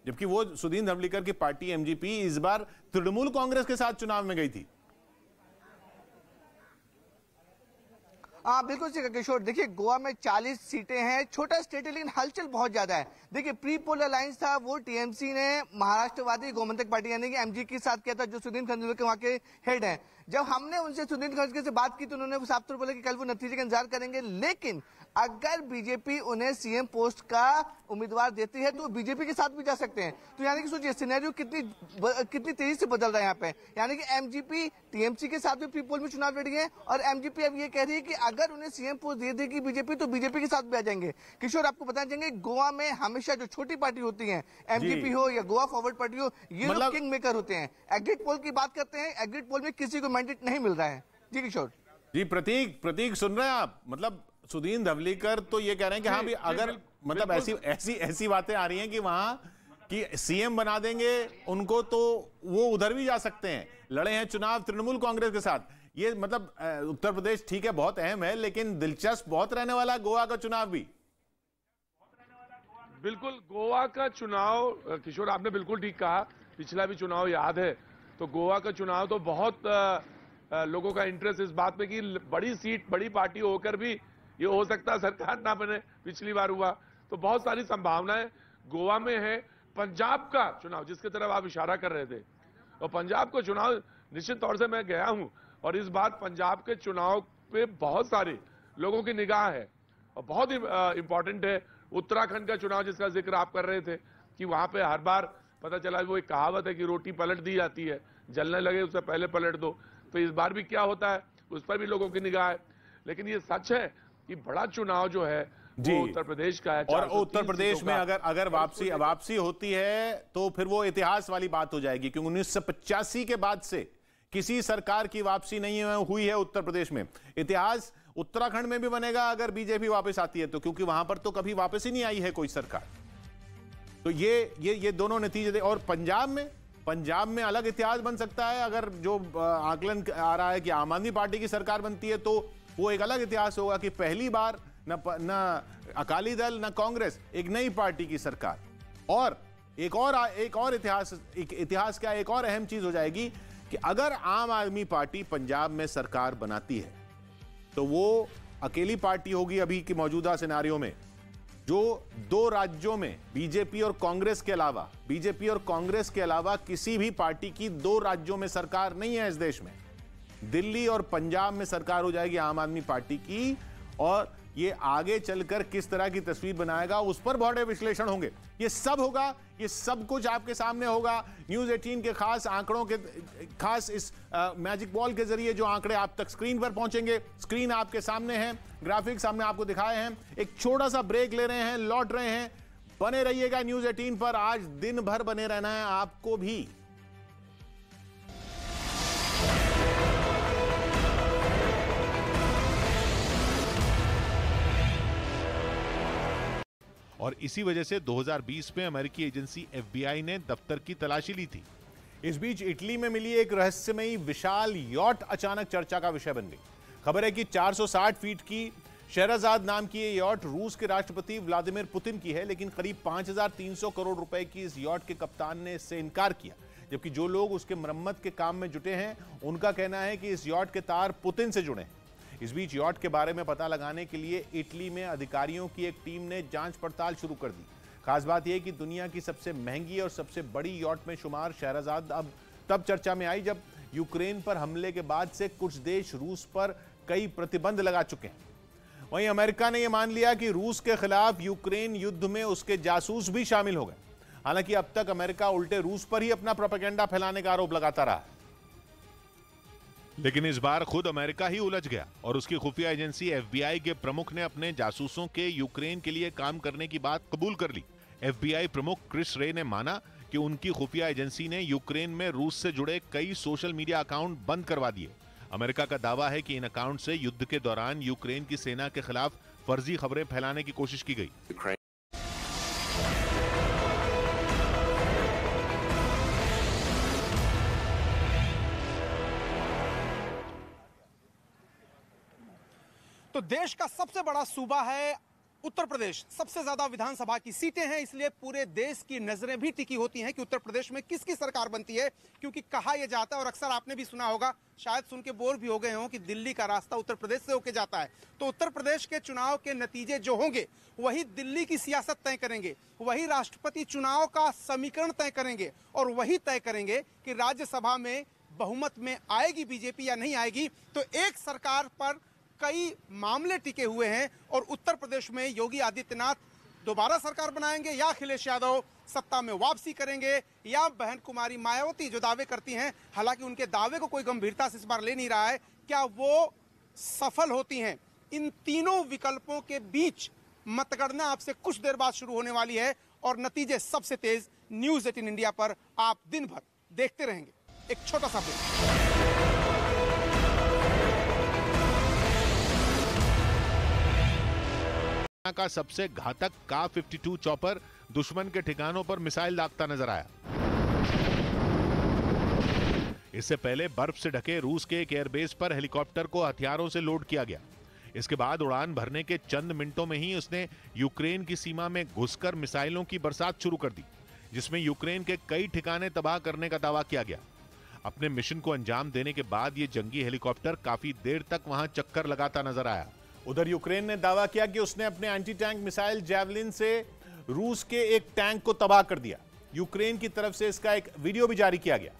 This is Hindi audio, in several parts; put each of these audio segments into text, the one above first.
जबकि वो सुदीन धवलीकर की पार्टी एमजीपी इस बार तृणमूल कांग्रेस के साथ चुनाव में गई थी। हाँ बिल्कुल सही किशोर, देखिए गोवा में 40 सीटें हैं, छोटा स्टेट है लेकिन हलचल बहुत ज्यादा है। देखिए प्री पोल अलायंस था वो टीएमसी ने महाराष्ट्रवादी गोमंतक पार्टी यानी कि एमजी के साथ किया था, जो सुदीन खंजूलकर वहाँ के हेड हैं। जब हमने उनसे सुदीन खंजूलकर से बात की तो उन्होंने साफ तौर पर बोला कि कल वो नतीजे का इंतजार करेंगे, लेकिन अगर बीजेपी उन्हें सीएम पोस्ट का उम्मीदवार देती है तो बीजेपी के साथ भी जा सकते हैं। तो यानी कि सोचिए सिनेरियो कितनी तेजी से बदल रहा है यहाँ पे। यानी कि एमजीपी टीएमसी के साथ भी प्री पोल में चुनाव लड़ी है और एमजीपी अब ये कह रही है कि अगर उन्हें सीएम पोस्ट दे देगी बीजेपी तो बीजेपी के साथ भी आ जाएंगे। किशोर आपको बताना चाहेंगे गोवा में हमेशा जो छोटी पार्टी होती है, एमजीपी हो या गोवा फॉरवर्ड पार्टी हो, ये लोग किंग मेकर होते हैं। एग्जिट पोल की बात करते हैं, एग्जिट पोल में किसी को मैंडेट नहीं मिल रहा है। जी किशोर। जी प्रतीक सुन रहे हैं आप? मतलब सुदीन धवलीकर तो ये कह रहे हैं कि हाँ भी अगर मतलब ऐसी बातें आ रही हैं कि वहां कि सीएम बना देंगे उनको तो वो उधर भी जा सकते हैं। लड़े हैं चुनाव तृणमूल कांग्रेस के साथ। ये मतलब उत्तर प्रदेश ठीक है बहुत अहम है, लेकिन दिलचस्प बहुत रहने वाला है गोवा का चुनाव भी। बिल्कुल गोवा का चुनाव किशोर आपने बिल्कुल ठीक कहा, पिछला भी चुनाव याद है। तो गोवा का चुनाव तो बहुत लोगों का इंटरेस्ट इस बात में कि बड़ी सीट बड़ी पार्टी होकर भी ये हो सकता है सरकार ना बने, पिछली बार हुआ। तो बहुत सारी संभावनाएं गोवा में है। पंजाब का चुनाव जिसकी तरफ आप इशारा कर रहे थे, और पंजाब का चुनाव निश्चित तौर से मैं गया हूं और इस बार पंजाब के चुनाव पे बहुत सारे लोगों की निगाह है और बहुत इंपॉर्टेंट है। उत्तराखंड का चुनाव जिसका जिक्र आप कर रहे थे कि वहां पे हर बार पता चला वो एक कहावत है कि रोटी पलट दी जाती है, जलने लगे उससे पहले पलट दो। तो इस बार भी क्या होता है उस पर भी लोगों की निगाह है। लेकिन ये सच है कि बड़ा चुनाव जो है वो उत्तर प्रदेश का है और उत्तर प्रदेश में अगर वापसी होती है तो फिर वो इतिहास वाली बात हो जाएगी, क्योंकि 1985 के बाद से किसी सरकार की वापसी नहीं हुई है उत्तर प्रदेश में। इतिहास उत्तराखंड में भी बनेगा अगर बीजेपी वापस आती है तो, क्योंकि वहां पर तो कभी वापस ही नहीं आई है कोई सरकार। तो ये दोनों नतीजे। और पंजाब में अलग इतिहास बन सकता है। अगर जो आकलन आ रहा है कि आम आदमी पार्टी की सरकार बनती है तो वो एक अलग इतिहास होगा कि पहली बार न अकाली दल न कांग्रेस, एक नई पार्टी की सरकार। और एक और इतिहास क्या एक और अहम चीज हो जाएगी कि अगर आम आदमी पार्टी पंजाब में सरकार बनाती है तो वो अकेली पार्टी होगी अभी की मौजूदा सिनेरियो में जो दो राज्यों में बीजेपी और कांग्रेस के अलावा किसी भी पार्टी की दो राज्यों में सरकार नहीं है इस देश में। दिल्ली और पंजाब में सरकार हो जाएगी आम आदमी पार्टी की, और ये आगे चलकर किस तरह की तस्वीर बनाएगा उस पर बड़े विश्लेषण होंगे। ये सब होगा, ये सब कुछ आपके सामने होगा न्यूज़ 18 के खास आंकड़ों के खास इस मैजिक बॉल के जरिए जो आंकड़े आप तक स्क्रीन पर पहुंचेंगे। स्क्रीन आपके सामने है, ग्राफिक्स हमने आपको दिखाए हैं। एक छोटा सा ब्रेक ले रहे हैं, लौट रहे हैं। बने रहिएगा न्यूज़ 18 पर, आज दिन भर बने रहना है आपको भी। और इसी वजह से 2020 में अमेरिकी एजेंसी एफबीआई ने दफ्तर की तलाशी ली थी। इस बीच इटली में मिली एक रहस्यमयी विशाल यॉट अचानक चर्चा का विषय बन गई। खबर है कि 460 फीट की शहरजाद नाम की ये यॉट रूस के राष्ट्रपति व्लादिमीर पुतिन की है, लेकिन करीब 5300 करोड़ रुपए की इस यॉट के कप्तान ने इससे इनकार किया। जबकि जो लोग उसके मरम्मत के काम में जुटे हैं उनका कहना है कि इस यॉट के तार पुतिन से जुड़े हैं। इस बीच यॉट के बारे में पता लगाने के लिए इटली में अधिकारियों की एक टीम ने जांच पड़ताल शुरू कर दी। खास बात यह कि दुनिया की सबसे महंगी और सबसे बड़ी यॉट में शुमार शहरजाद अब तब चर्चा में आई जब यूक्रेन पर हमले के बाद से कुछ देश रूस पर कई प्रतिबंध लगा चुके हैं। वहीं अमेरिका ने यह मान लिया कि रूस के खिलाफ यूक्रेन युद्ध में उसके जासूस भी शामिल हो गए। हालांकि अब तक अमेरिका उल्टे रूस पर ही अपना प्रोपेगेंडा फैलाने का आरोप लगाता रहा है। लेकिन इस बार खुद अमेरिका ही उलझ गया और उसकी खुफिया एजेंसी एफबीआई के प्रमुख ने अपने जासूसों के यूक्रेन के लिए काम करने की बात कबूल कर ली। एफबीआई प्रमुख क्रिस रे ने माना कि उनकी खुफिया एजेंसी ने यूक्रेन में रूस से जुड़े कई सोशल मीडिया अकाउंट बंद करवा दिए। अमेरिका का दावा है कि इन अकाउंट से युद्ध के दौरान यूक्रेन की सेना के खिलाफ फर्जी खबरें फैलाने की कोशिश की गई। तो देश का सबसे बड़ा सूबा है उत्तर प्रदेश सबसे ज्यादा विधानसभा की सीटें हैं, इसलिए पूरे देश की नजरें भी टिकी होती हैं कि उत्तर प्रदेश में किसकी सरकार बनती है, क्योंकि कहा यह जाता है और अक्सर आपने भी सुना होगा, शायद सुन के बोर भी हो गए हों कि दिल्ली का रास्ता उत्तर प्रदेश से होके जाता है। तो उत्तर प्रदेश के चुनाव के नतीजे जो होंगे वही दिल्ली की सियासत तय करेंगे, वही राष्ट्रपति चुनाव का समीकरण तय करेंगे और वही तय करेंगे कि राज्यसभा में बहुमत में आएगी बीजेपी या नहीं आएगी। तो एक सरकार पर कई मामले टिके हुए हैं और उत्तर प्रदेश में योगी आदित्यनाथ दोबारा सरकार बनाएंगे या अखिलेश यादव सत्ता में वापसी करेंगे या बहन कुमारी मायावती जो दावे करती हैं, हालांकि उनके दावे को कोई गंभीरता से इस बार ले नहीं रहा है, क्या वो सफल होती हैं। इन तीनों विकल्पों के बीच मतगणना आपसे कुछ देर बाद शुरू होने वाली है और नतीजे सबसे तेज न्यूज 18 इंडिया पर आप दिन भर देखते रहेंगे। एक छोटा सा ब्रेक। का सबसे घातक Ka-52 चॉपर दुश्मन के ठिकानों पर मिसाइल दागता नजर आया। इससे पहले बर्फ से ढके रूस के एक एयरबेस पर हेलीकॉप्टर को हथियारों से लोड किया गया। इसके बाद उड़ान भरने के चंद मिनटों में ही उसने यूक्रेन की सीमा में घुसकर मिसाइलों की बरसात शुरू कर दी, जिसमें यूक्रेन के कई ठिकाने तबाह करने का दावा किया गया। अपने मिशन को अंजाम देने के बाद यह जंगी हेलीकॉप्टर काफी देर तक वहां चक्कर लगाता नजर आया। उधर यूक्रेन ने दावा किया कि उसने अपने एंटी टैंक मिसाइल जैवलिन से रूस के एक टैंक को तबाह कर दिया। यूक्रेन की तरफ से इसका एक वीडियो भी जारी किया गया,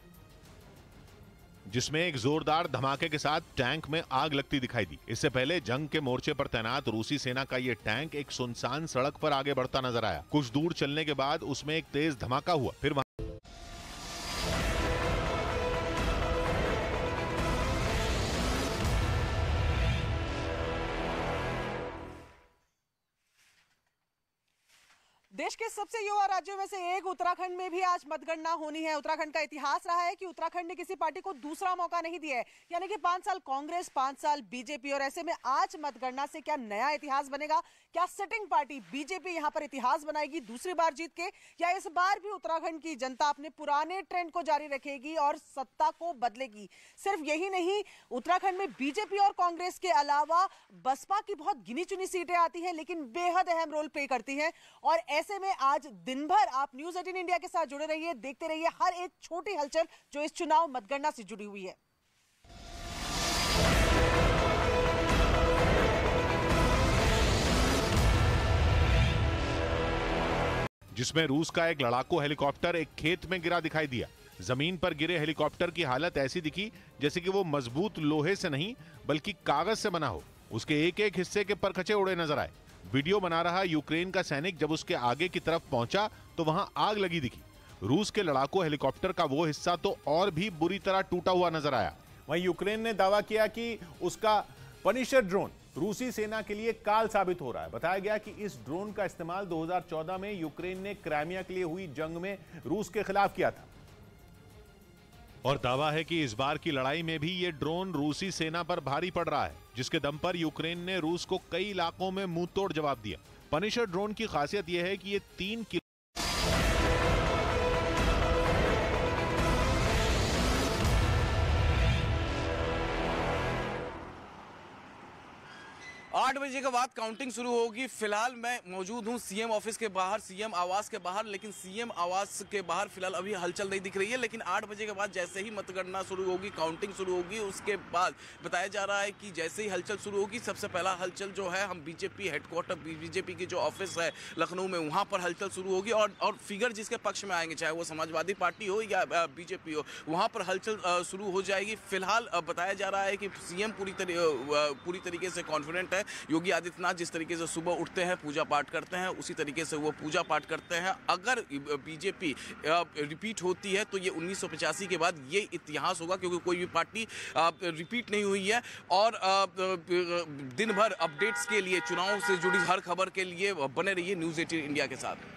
जिसमें एक जोरदार धमाके के साथ टैंक में आग लगती दिखाई दी। इससे पहले जंग के मोर्चे पर तैनात रूसी सेना का यह टैंक एक सुनसान सड़क पर आगे बढ़ता नजर आया। कुछ दूर चलने के बाद उसमें एक तेज धमाका हुआ, फिर देश के सबसे युवा राज्यों में से एक उत्तराखंड में भी आज मतगणना होनी है। उत्तराखंड का इतिहास रहा है कि उत्तराखंड ने किसी पार्टी को दूसरा मौका नहीं दिया है, यानी कि 5 साल कांग्रेस, 5 साल बीजेपी। और ऐसे में आज मतगणना से क्या नया इतिहास बनेगा? क्या सिटिंग पार्टी बीजेपी यहां पर इतिहास बनाएगी दूसरी बार जीत के, या इस बार भी उत्तराखंड की जनता अपने पुराने ट्रेंड को जारी रखेगी और सत्ता को बदलेगी? सिर्फ यही नहीं, उत्तराखंड में बीजेपी और कांग्रेस के अलावा बसपा की बहुत गिनी चुनी सीटें आती हैं, लेकिन बेहद अहम रोल प्ले करती हैं। और ऐसे में आज दिन भर आप न्यूज 18 इंडिया के साथ जुड़े रहिए, देखते रहिए हर एक छोटी हलचल जो इस चुनाव मतगणना से जुड़ी हुई है। जिसमें रूस का एक लड़ाकू हेलीकॉप्टर एक खेत में गिरा दिखाई दिया। जमीन पर गिरे हेलीकॉप्टर की हालत ऐसी दिखी जैसे कि वो मजबूत लोहे से नहीं बल्कि कागज से बना हो। उसके एक एक हिस्से के परखचे उड़े नजर आए। वीडियो बना रहा यूक्रेन का सैनिक जब उसके आगे की तरफ पहुंचा तो वहां आग लगी दिखी। रूस के लड़ाकू हेलीकॉप्टर का वो हिस्सा तो और भी बुरी तरह टूटा हुआ नजर आया। वहीं यूक्रेन ने दावा किया कि उसका पनिशर ड्रोन रूसी सेना के लिए काल साबित हो रहा है। बताया गया कि इस ड्रोन का इस्तेमाल 2014 में यूक्रेन ने क्राइमिया के लिए हुई जंग में रूस के खिलाफ किया था। और दावा है कि इस बार की लड़ाई में भी ये ड्रोन रूसी सेना पर भारी पड़ रहा है, जिसके दम पर यूक्रेन ने रूस को कई इलाकों में मुंह तोड़ जवाब दिया। पनिशर ड्रोन की खासियत यह है कि ये 3 किलो 8 बजे के बाद काउंटिंग शुरू होगी। फिलहाल मैं मौजूद हूं सीएम ऑफिस के बाहर, सीएम आवास के बाहर, लेकिन सीएम आवास के बाहर फिलहाल अभी हलचल नहीं दिख रही है। लेकिन 8 बजे के बाद जैसे ही मतगणना शुरू होगी, काउंटिंग शुरू होगी, उसके बाद बताया जा रहा है कि जैसे ही हलचल शुरू होगी, सबसे पहला हलचल जो है हम बीजेपी हेडक्वार्टर, बीजेपी की जो ऑफिस है लखनऊ में, वहां पर हलचल शुरू होगी। और फिगर जिसके पक्ष में आएंगे, चाहे वो समाजवादी पार्टी हो या बीजेपी हो, वहां पर हलचल शुरू हो जाएगी। फिलहाल बताया जा रहा है कि सीएम पूरी तरीके से कॉन्फिडेंट है। योगी आदित्यनाथ जिस तरीके से सुबह उठते हैं, पूजा पाठ करते हैं, उसी तरीके से वो पूजा पाठ करते हैं। अगर बीजेपी रिपीट होती है तो ये 1985 के बाद ये इतिहास होगा, क्योंकि कोई भी पार्टी रिपीट नहीं हुई है। और दिन भर अपडेट्स के लिए, चुनाव से जुड़ी हर खबर के लिए बने रहिए न्यूज़ 18 इंडिया के साथ।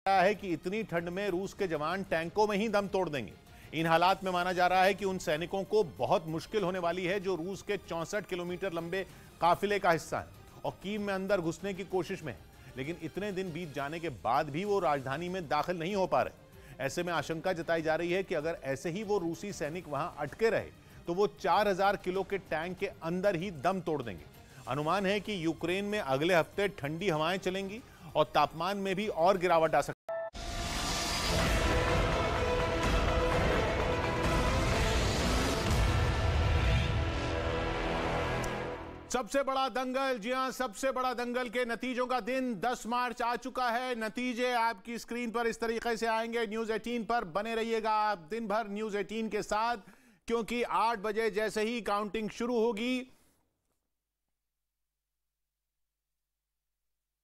है कि इतनी ठंड में रूस के जवान टैंकों में ही दम तोड़ देंगे। इन हालात में माना जा रहा है कि उन सैनिकों को बहुत मुश्किल होने वाली है जो रूस के 64 किलोमीटर लंबे काफिले का हिस्सा है और कीव में अंदर घुसने की कोशिश में है। लेकिन इतने दिन बीत जाने के बाद भी वो राजधानी में दाखिल नहीं हो पा रहे। ऐसे में आशंका जताई जा रही है कि अगर ऐसे ही वो रूसी सैनिक वहां अटके रहे तो वो 4000 किलो के टैंक के अंदर ही दम तोड़ देंगे। अनुमान है कि यूक्रेन में अगले हफ्ते ठंडी हवाएं चलेंगी और तापमान में भी और गिरावट आ सकती है। सबसे बड़ा दंगल, जी हां, सबसे बड़ा दंगल के नतीजों का दिन 10 मार्च आ चुका है। नतीजे आपकी स्क्रीन पर इस तरीके से आएंगे। न्यूज 18 पर बने रहिएगा आप दिन भर न्यूज 18 के साथ, क्योंकि 8 बजे जैसे ही काउंटिंग शुरू होगी,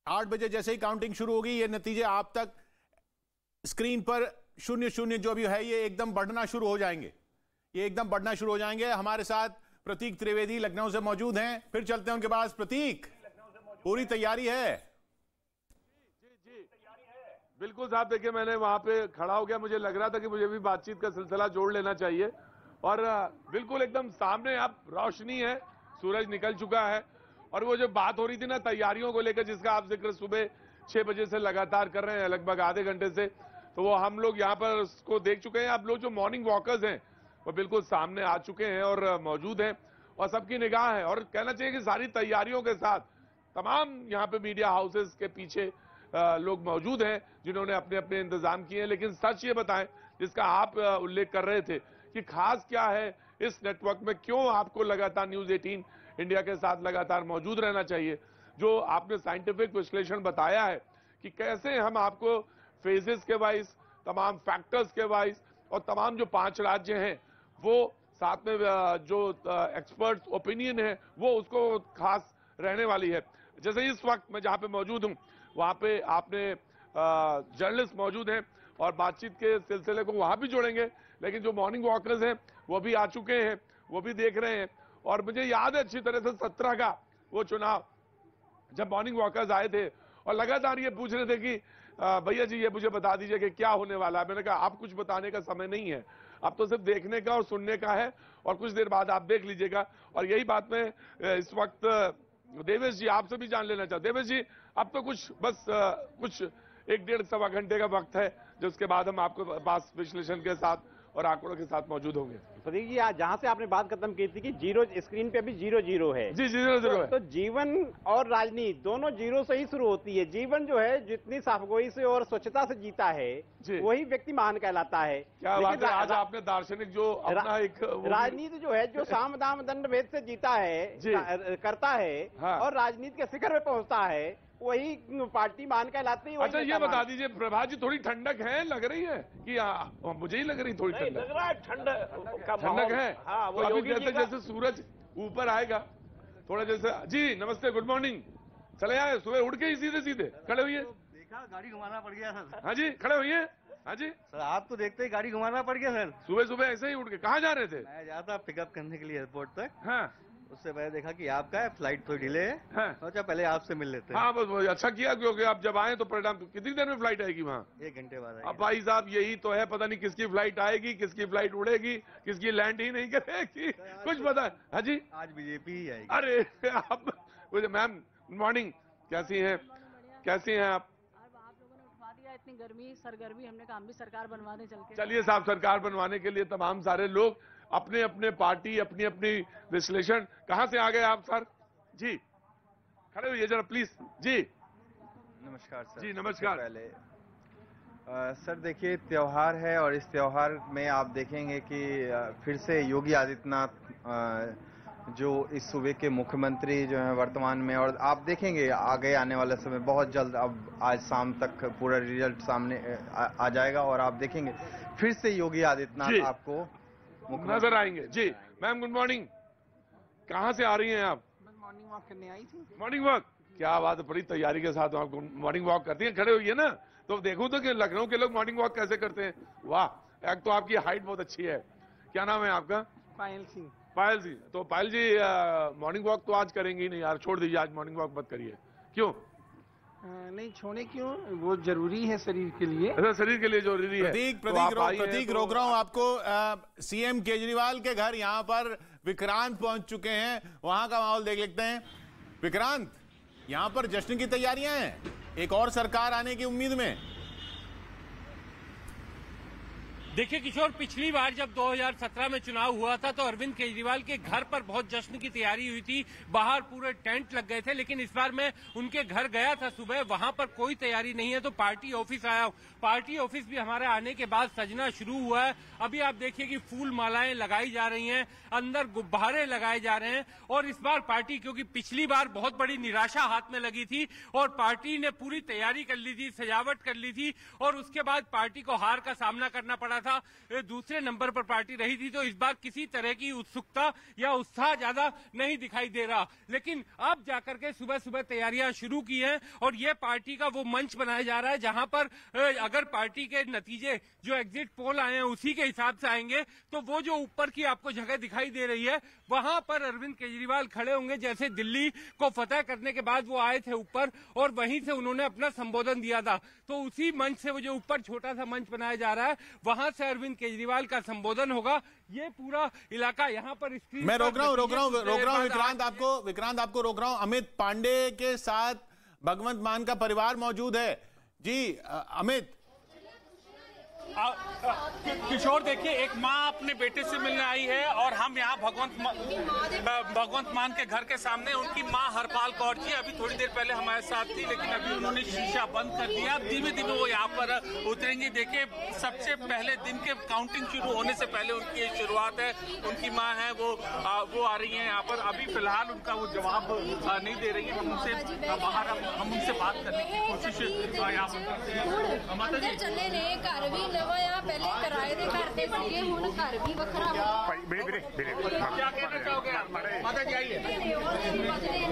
8 बजे जैसे ही काउंटिंग शुरू होगी, ये नतीजे आप तक स्क्रीन पर 00 जो भी है ये एकदम बढ़ना शुरू हो जाएंगे। ये एकदम बढ़ना शुरू हो जाएंगे। हमारे साथ प्रतीक त्रिवेदी लखनऊ से मौजूद हैं। फिर चलते हैं उनके पास। प्रतीक, पूरी तैयारी है? जी बिल्कुल साहब, देखिए मैंने वहां पे खड़ा हो गया, मुझे लग रहा था कि मुझे भी बातचीत का सिलसिला जोड़ लेना चाहिए और बिल्कुल एकदम सामने अब रोशनी है, सूरज निकल चुका है और वो जो बात हो रही थी ना तैयारियों को लेकर, जिसका आप जिक्र सुबह 6 बजे से लगातार कर रहे हैं, लगभग आधे घंटे से, तो वो हम लोग यहाँ पर उसको देख चुके हैं। आप लोग जो मॉर्निंग वॉकर्स हैं वो बिल्कुल सामने आ चुके हैं और मौजूद हैं और सबकी निगाह है। और कहना चाहिए कि सारी तैयारियों के साथ तमाम यहाँ पे मीडिया हाउसेस के पीछे लोग मौजूद हैं जिन्होंने अपने अपने इंतजाम किए हैं। लेकिन सच ये बताएं, जिसका आप उल्लेख कर रहे थे कि खास क्या है इस नेटवर्क में, क्यों आपको लगातार न्यूज 18 इंडिया के साथ लगातार मौजूद रहना चाहिए, जो आपने साइंटिफिक विश्लेषण बताया है कि कैसे हम आपको फेजेस के वाइज, तमाम फैक्टर्स के वाइज और तमाम जो 5 राज्य हैं वो साथ में जो एक्सपर्ट्स ओपिनियन है वो उसको खास रहने वाली है। जैसे इस वक्त मैं जहां पे मौजूद हूं वहां पे आपने जर्नलिस्ट मौजूद हैं और बातचीत के सिलसिले को वहां भी जोड़ेंगे, लेकिन जो मॉर्निंग वॉकर्स हैं वो भी आ चुके हैं, वो भी देख रहे हैं। और मुझे याद है अच्छी तरह से 17 का वो चुनाव, जब मॉर्निंग वॉकर्स आए थे और लगातार ये पूछ रहे थे कि भैया जी ये मुझे बता दीजिए कि क्या होने वाला है। मैंने कहा आप कुछ बताने का समय नहीं है, अब तो सिर्फ देखने का और सुनने का है और कुछ देर बाद आप देख लीजिएगा। और यही बात मैं इस वक्त देवेश जी आपसे भी जान लेना चाहता हूं। देवेश जी, अब तो कुछ बस कुछ 1-1.5 घंटे का वक्त है, जिसके बाद हम आपको पास विश्लेषण के साथ और आंकड़ों के साथ मौजूद होंगे। प्रतीक जी, आज जहां से आपने बात खत्म की थी कि 0 स्क्रीन पे अभी 0-0 है। जी 0-0 है। तो जीवन और राजनीति दोनों 0 से ही शुरू होती है। जीवन जो है जितनी साफगोई से और स्वच्छता से जीता है वही व्यक्ति महान कहलाता है। क्या बात है, आज आपने दार्शनिक जो अपना एक राजनीति जो है जो साम दाम दंड भेद से जीता है, करता है और राजनीति के शिखर पे पहुंचता है, वही पार्टी मान कहलाती है। अच्छा ये बता दीजिए प्रभा जी, थोड़ी ठंडक है, लग रही है कि मुझे ही लग रही थोड़ी ठंडक? लग रहा है ठंडक है। हाँ, वो अभी जैसे सूरज ऊपर आएगा थोड़ा, जैसे जी नमस्ते गुड मॉर्निंग, चले आए सुबह उठ के ही सीधे सीधे खड़े हुई है। देखा गाड़ी घुमाना पड़ गया सर। हाँ जी खड़े हुई है। हाँ जी सर, आप तो देखते ही गाड़ी घुमाना पड़ गया सर। सुबह सुबह ऐसे ही उठ के कहाँ जा रहे थे? मैं जाता पिकअप करने के लिए एयरपोर्ट तक। हाँ, उससे मैंने देखा कि आपका है, फ्लाइट थोड़ी डिले है। हाँ। सोचा पहले आपसे मिल लेते हैं। हाँ बस अच्छा किया, क्योंकि आप जब आए तो परिणाम कितनी देर में फ्लाइट आएगी वहाँ? 1 घंटे बाद अब भाई साहब यही तो है, पता नहीं किसकी फ्लाइट आएगी, किसकी फ्लाइट उड़ेगी, किसकी लैंड ही नहीं करेगी, कुछ पता। हाँ जी, आज बीजेपी ही आएगी। अरे आप मैम गुड मॉर्निंग, कैसी हैं? कैसी हैं आप? आप लोगों ने उठवा दिया, इतनी गर्मी सरगर्मी, हमने काम भी सरकार बनवाने चल के। चलिए साहब, सरकार बनवाने के लिए तमाम सारे लोग अपने अपने पार्टी अपनी अपनी विश्लेषण। कहां से आ गए आप सर? जी खड़े हुए जरा प्लीज। जी नमस्कार सर। जी नमस्कार। पहले सर देखिए, त्योहार है और इस त्योहार में आप देखेंगे कि फिर से योगी आदित्यनाथ जो इस सूबे के मुख्यमंत्री जो हैं वर्तमान में, और आप देखेंगे आगे आने वाले समय बहुत जल्द, अब आज शाम तक पूरा रिजल्ट सामने आ जाएगा और आप देखेंगे फिर से योगी आदित्यनाथ आपको नजर आएंगे। जी मैम गुड मॉर्निंग, कहाँ से आ रही हैं आप? मॉर्निंग वॉक करने आई थी। मॉर्निंग वॉक, क्या बात है, बड़ी तैयारी के साथ आप मॉर्निंग वॉक करती हैं, खड़े हुई है ना, तो देखूं तो कि लखनऊ के लोग मॉर्निंग वॉक कैसे करते हैं। वाह, एक तो आपकी हाइट बहुत अच्छी है। क्या नाम है आपका? पायल सिंह। पायल जी, तो पायल जी मॉर्निंग वॉक तो आज करेंगी नहीं यार, छोड़ दीजिए, आज मॉर्निंग वॉक मत करिए। क्यों? नहीं छोड़े क्यों, वो जरूरी है शरीर के लिए। अच्छा शरीर के लिए जरूरी है। प्रतीक रोक रहा हूं आपको। सीएम केजरीवाल के घर यहां पर विक्रांत पहुंच चुके हैं, वहां का माहौल देख लेते हैं। विक्रांत, यहां पर जश्न की तैयारियां हैं एक और सरकार आने की उम्मीद में। देखिए किशोर, पिछली बार जब 2017 में चुनाव हुआ था तो अरविंद केजरीवाल के घर पर बहुत जश्न की तैयारी हुई थी, बाहर पूरे टेंट लग गए थे। लेकिन इस बार मैं उनके घर गया था सुबह, वहां पर कोई तैयारी नहीं है। तो पार्टी ऑफिस आया, पार्टी ऑफिस भी हमारे आने के बाद सजना शुरू हुआ है। अभी आप देखिए कि फूल मालाएं लगाई जा रही हैं, अंदर गुब्बारे लगाए जा रहे हैं। और इस बार पार्टी, क्योंकि पिछली बार बहुत बड़ी निराशा हाथ में लगी थी और पार्टी ने पूरी तैयारी कर ली थी, सजावट कर ली थी, और उसके बाद पार्टी को हार का सामना करना पड़ा था। दूसरे नंबर पर पार्टी रही थी। तो इस बार किसी तरह की उत्सुकता या उत्साह ज्यादा नहीं दिखाई दे रहा। लेकिन अब जाकर के सुबह सुबह तैयारियां शुरू की हैं और ये पार्टी का वो मंच बनाया जा रहा है जहां पर अगर पार्टी के नतीजे जो एग्जिट पोल आए हैं उसी के हिसाब से आएंगे तो वो जो ऊपर की आपको जगह दिखाई दे रही है वहां पर अरविंद केजरीवाल खड़े होंगे। जैसे दिल्ली को फतह करने के बाद वो आए थे ऊपर और वहीं से उन्होंने अपना संबोधन दिया था। तो उसी मंच से वो जो ऊपर छोटा सा मंच बनाया जा रहा है वहां से अरविंद केजरीवाल का संबोधन होगा। ये पूरा इलाका यहाँ पर स्क्रीन मैं रोक रहा हूँ विक्रांत आपको रोक रहा हूँ। अमित पांडे के साथ भगवंत मान का परिवार मौजूद है। जी अमित। किशोर देखिए, एक माँ अपने बेटे से मिलने आई है और हम यहाँ भगवंत मान के घर के सामने, उनकी माँ हरपाल कौर जी अभी थोड़ी देर पहले हमारे साथ थी लेकिन अभी उन्होंने शीशा बंद कर दिया। धीमे धीमे वो यहाँ पर उतरेंगी। देखिए सबसे पहले दिन के काउंटिंग शुरू होने से पहले उनकी ये शुरुआत है। उनकी माँ है वो आ रही है यहाँ पर। अभी फिलहाल उनका वो जवाब नहीं दे रही है। हम उनसे बाहर हम उनसे बात करने की कोशिश यहाँ पर करते हैं। माता जी पहले किराए के घर पे सीगे हुण घर भी वखरा क्या कहना चाहोगे माता जी? आइए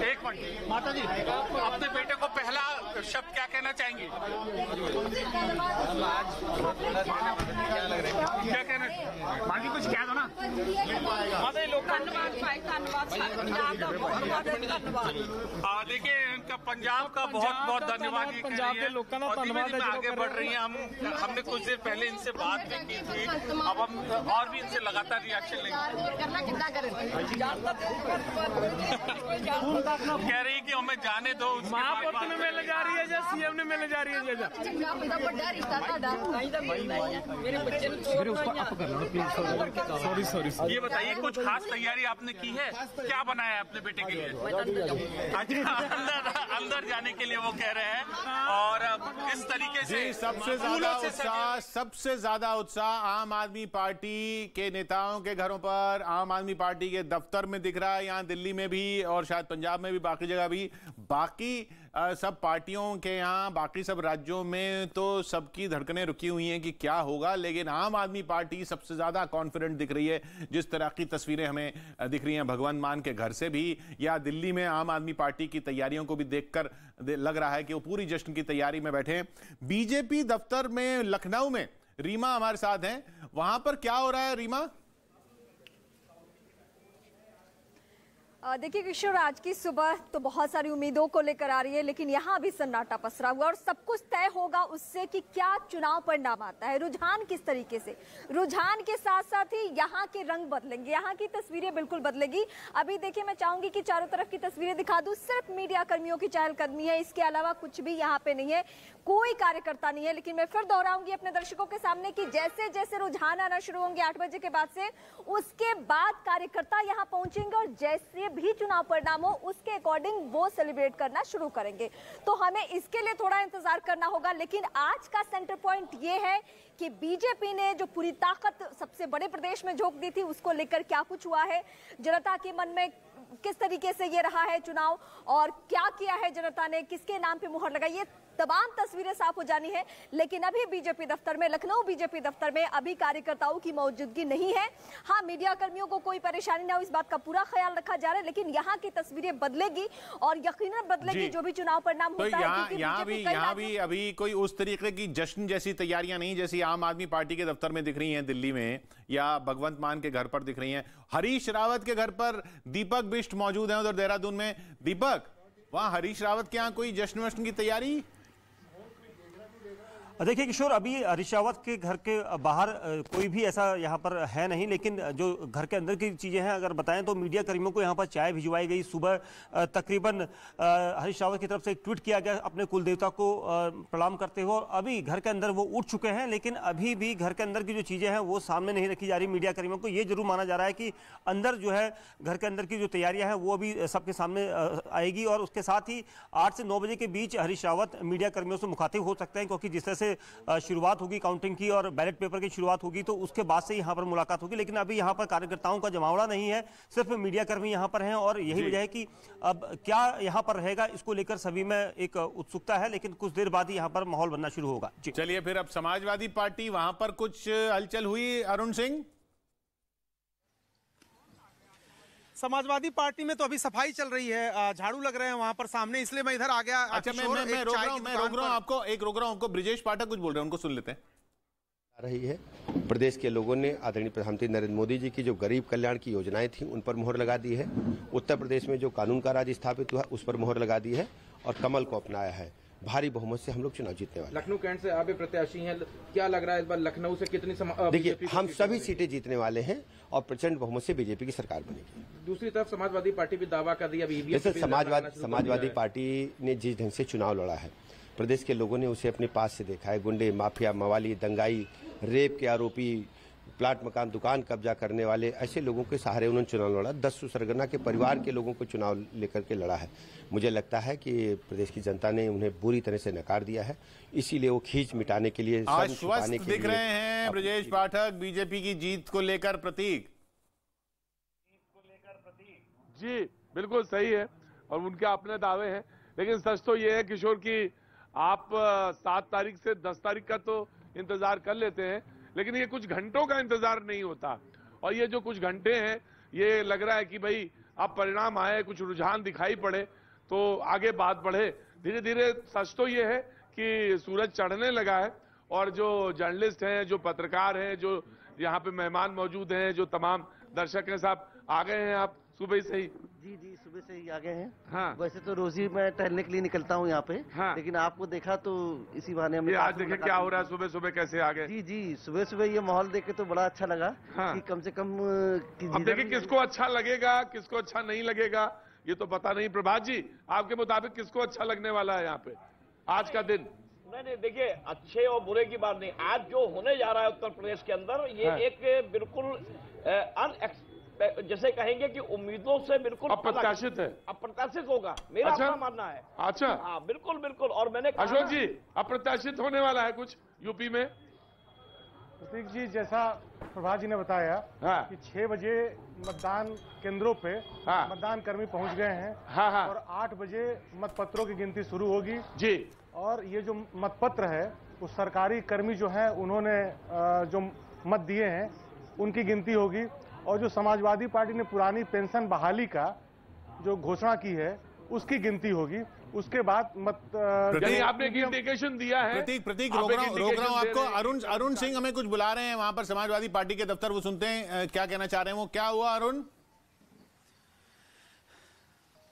एक मिनट। माता जी अपने बेटे को पहला शब्द क्या कहना चाहेंगी? क्या कहना? माँ जी कुछ कह दो ना। माता जी लोग देखिए इनका पंजाब का बहुत बहुत धन्यवाद। पंजाब के लोगों का धन्यवाद। आगे बढ़ रही है। हमने कुछ देर पहले इनसे बात भी की थी। अब हम और भी इनसे लगातार रिएक्शन लेंगे। कह रही कि हमें जाने दो। महापौर ने मिलने जा रही है या सीएम ने मिलने जा रही है? सॉरी ये बताइए कुछ खास तैयारी आपने की है? क्या बनाया है अपने बेटे के लिए? अंदर जाने के लिए वो कह रहे हैं। और इस तरीके से सबसे ज्यादा उत्साह आम आदमी पार्टी के नेताओं के घरों पर, आम आदमी पार्टी के दफ्तर में दिख रहा है। यहाँ दिल्ली में भी और शायद पंजाब में भी, बाकी जगह भी, बाकी सब पार्टियों के यहाँ, बाकी सब राज्यों में तो सबकी धड़कनें रुकी हुई हैं कि क्या होगा। लेकिन आम आदमी पार्टी सबसे ज्यादा कॉन्फिडेंट दिख रही है। जिस तरह की तस्वीरें हमें दिख रही हैं भगवंत मान के घर से भी या दिल्ली में आम आदमी पार्टी की तैयारियों को भी देखकर लग रहा है कि वो पूरी जश्न की तैयारी में बैठे हैं। बीजेपी दफ्तर में लखनऊ में रीमा हमारे साथ हैं। वहां पर क्या हो रहा है रीमा? देखिए किशोर, आज की सुबह तो बहुत सारी उम्मीदों को लेकर आ रही है लेकिन यहाँ भी सन्नाटा पसरा हुआ और सब कुछ तय होगा उससे कि क्या चुनाव परिणाम आता है, रुझान किस तरीके से। रुझान के साथ साथ ही यहाँ के रंग बदलेंगे, यहाँ की तस्वीरें बिल्कुल बदलेगी। अभी देखिए मैं चाहूंगी कि चारों तरफ की तस्वीरें दिखा दूं। सिर्फ मीडिया कर्मियों की चहलकदमी है, इसके अलावा कुछ भी यहाँ पे नहीं है, कोई कार्यकर्ता नहीं है। लेकिन मैं फिर दोहराऊंगी अपने दर्शकों के सामने कि जैसे जैसे रुझान आना शुरू होंगे 8 बजे के बाद से, उसके बाद कार्यकर्ता यहाँ पहुंचेंगे और जैसे भी चुनाव परिणाम हो उसके अकॉर्डिंग वो सेलिब्रेट करना शुरू करेंगे। तो हमें इसके लिए थोड़ा इंतजार करना होगा। लेकिन आज का सेंटर पॉइंट ये है कि बीजेपी ने जो पूरी ताकत सबसे बड़े प्रदेश में झोंक दी थी उसको लेकर क्या कुछ हुआ है, जनता के मन में किस तरीके से ये रहा है चुनाव और क्या किया है जनता ने, किसके नाम पे मुहर लगाई, ये तमाम तस्वीरें साफ हो जानी है। लेकिन अभी बीजेपी दफ्तर में, लखनऊ बीजेपी दफ्तर में अभी कार्यकर्ताओं की मौजूदगी नहीं है। हाँ, मीडिया कर्मियों को कोई परेशानी ना हो इस बात का पूरा ख्याल रखा जा रहा है। लेकिन यहाँ की तस्वीरें बदलेगी और यकीनन बदलेगी जो भी चुनाव परिणाम होता है। यहाँ भी अभी कोई उस तरीके की जश्न जैसी तैयारियां नहीं जैसी आम आदमी पार्टी के दफ्तर में दिख रही हैं दिल्ली में या भगवंत मान के घर पर दिख रही हैं। हरीश रावत के घर पर दीपक बिष्ट मौजूद हैं उधर देहरादून में। दीपक, वहां हरीश रावत के यहाँ कोई जश्न वश्न की तैयारी? देखिए किशोर, अभी हरीश रावत के घर के बाहर कोई भी ऐसा यहाँ पर है नहीं, लेकिन जो घर के अंदर की चीज़ें हैं अगर बताएं तो मीडिया कर्मियों को यहाँ पर चाय भिजवाई गई। सुबह तकरीबन हरीश रावत की तरफ से एक ट्वीट किया गया अपने कुल देवता को प्रणाम करते हुए, और अभी घर के अंदर वो उठ चुके हैं, लेकिन अभी भी घर के अंदर की जो चीज़ें हैं वो सामने नहीं रखी जा रही मीडिया कर्मियों को। ये जरूर माना जा रहा है कि अंदर जो है घर के अंदर की जो तैयारियाँ हैं वो अभी सबके सामने आएगी, और उसके साथ ही 8 से 9 बजे के बीच हरीश रावत मीडिया कर्मियों से मुखातिब हो सकते हैं, क्योंकि जिस तरह से शुरुआत होगी काउंटिंग की और बैलेट पेपर की शुरुआत होगी तो उसके बाद से यहाँ पर मुलाकात होगी। लेकिन अभी यहाँ पर कार्यकर्ताओं का जमावड़ा नहीं है, सिर्फ मीडिया कर्मी यहाँ पर हैं, और यही वजह है कि अब क्या यहाँ पर रहेगा इसको लेकर सभी में एक उत्सुकता है, लेकिन कुछ देर बाद ही यहाँ पर माहौल बनना शुरू होगा। चलिए फिर अब समाजवादी पार्टी, वहां पर कुछ हलचल हुई अरुण सिंह? समाजवादी पार्टी में तो अभी सफाई चल रही है, झाड़ू लग रहे हैं वहां पर सामने, इसलिए मैं इधर आ गया। अच्छा, मैं रोक रहा हूं आपको ब्रिजेश पाठक कुछ बोल रहे हैं, उनको सुन लेते हैं। रही है प्रदेश के लोगों ने आदरणीय प्रधानमंत्री नरेंद्र मोदी जी की जो गरीब कल्याण की योजनाएं थी उन पर मोहर लगा दी है। उत्तर प्रदेश में जो कानून का राज स्थापित हुआ उस पर मोहर लगा दी है, और कमल को अपनाया है। भारी बहुमत से हम लोग चुनाव जीतने वाले। लखनऊ कैंट से आप प्रत्याशी हैं, क्या लग रहा है इस बार लखनऊ से कितनी देखिए, हम सभी सीटें जीतने वाले हैं और प्रचंड बहुमत से बीजेपी की सरकार बनेगी। दूसरी तरफ समाजवादी पार्टी भी दावा कर रही है। समाजवादी पार्टी ने जिस ढंग से चुनाव लड़ा है, प्रदेश के लोगों ने उसे अपने पास से देखा है। गुंडे, माफिया, मवाली, दंगाई, रेप के आरोपी, प्लाट मकान दुकान कब्जा करने वाले ऐसे लोगों के सहारे उन्होंने चुनाव लड़ा। 10 सरगना के परिवार के लोगों को चुनाव लेकर के लड़ा है। मुझे लगता है कि प्रदेश की जनता ने उन्हें बुरी तरह से नकार दिया है, इसीलिए वो खींच मिटाने के लिए आश्वस्त दिख रहे हैं ब्रजेश पाठक बीजेपी की जीत को लेकर। प्रतीक जी बिल्कुल सही है और उनके अपने दावे हैं, लेकिन सच तो ये है किशोर की आप 7 तारीख से 10 तारीख का तो इंतजार कर लेते हैं, लेकिन ये कुछ घंटों का इंतजार नहीं होता। और ये जो कुछ घंटे हैं, ये लग रहा है कि भाई अब परिणाम आए, कुछ रुझान दिखाई पड़े तो आगे बात बढ़े। धीरे धीरे सच तो ये है कि सूरज चढ़ने लगा है, और जो जर्नलिस्ट हैं, जो पत्रकार हैं, जो यहाँ पे मेहमान मौजूद हैं, जो तमाम दर्शक हैं, साहब आ गए हैं आप सुबह से ही? जी सुबह से ही आ गए हैं। हाँ। वैसे तो रोज ही मैं टहलने के लिए निकलता हूँ यहाँ पे। हाँ। लेकिन आपको देखा तो इसी बहाने हमने आज देखे क्या हो रहा है, सुबह सुबह कैसे आ गए? जी सुबह सुबह ये माहौल देख के तो बड़ा अच्छा लगा। हाँ। कि कम से कम अब देखिए किसको अच्छा लगेगा, किसको अच्छा नहीं लगेगा ये तो पता नहीं। प्रभात जी, आपके मुताबिक किसको अच्छा लगने वाला है यहाँ पे आज का दिन? नहीं देखिए, अच्छे और बुरे की बात नहीं, आज जो होने जा रहा है उत्तर प्रदेश के अंदर ये हाँ। एक बिल्कुल जैसे कहेंगे कि उम्मीदों से बिल्कुल अप्रत्याशित है, अप्रत्याशित होगा, मेरा अपना मानना है। अच्छा हाँ बिल्कुल बिल्कुल। और मैंने अशोक जी, अप्रत्याशित होने वाला है कुछ यूपी में? प्रतीक जी, जैसा प्रभात जी ने बताया हाँ। कि 6 बजे मतदान केंद्रों पे हाँ। मतदान कर्मी पहुंच गए हैं हाँ। और 8 बजे मतपत्रों की गिनती शुरू होगी जी। और ये जो मतपत्र है वो सरकारी कर्मी जो है उन्होंने जो मत दिए हैं उनकी गिनती होगी। और जो समाजवादी पार्टी ने पुरानी पेंशन बहाली का जो घोषणा की है उसकी गिनती होगी। उसके बाद आपने इंडिकेशन दिया है। प्रतीक रोक रहा हूं आपको। अरुण सिंह हमें कुछ बुला रहे हैं वहां पर समाजवादी पार्टी के दफ्तर, वो सुनते हैं क्या कहना चाह रहे हैं वो। क्या हुआ अरुण?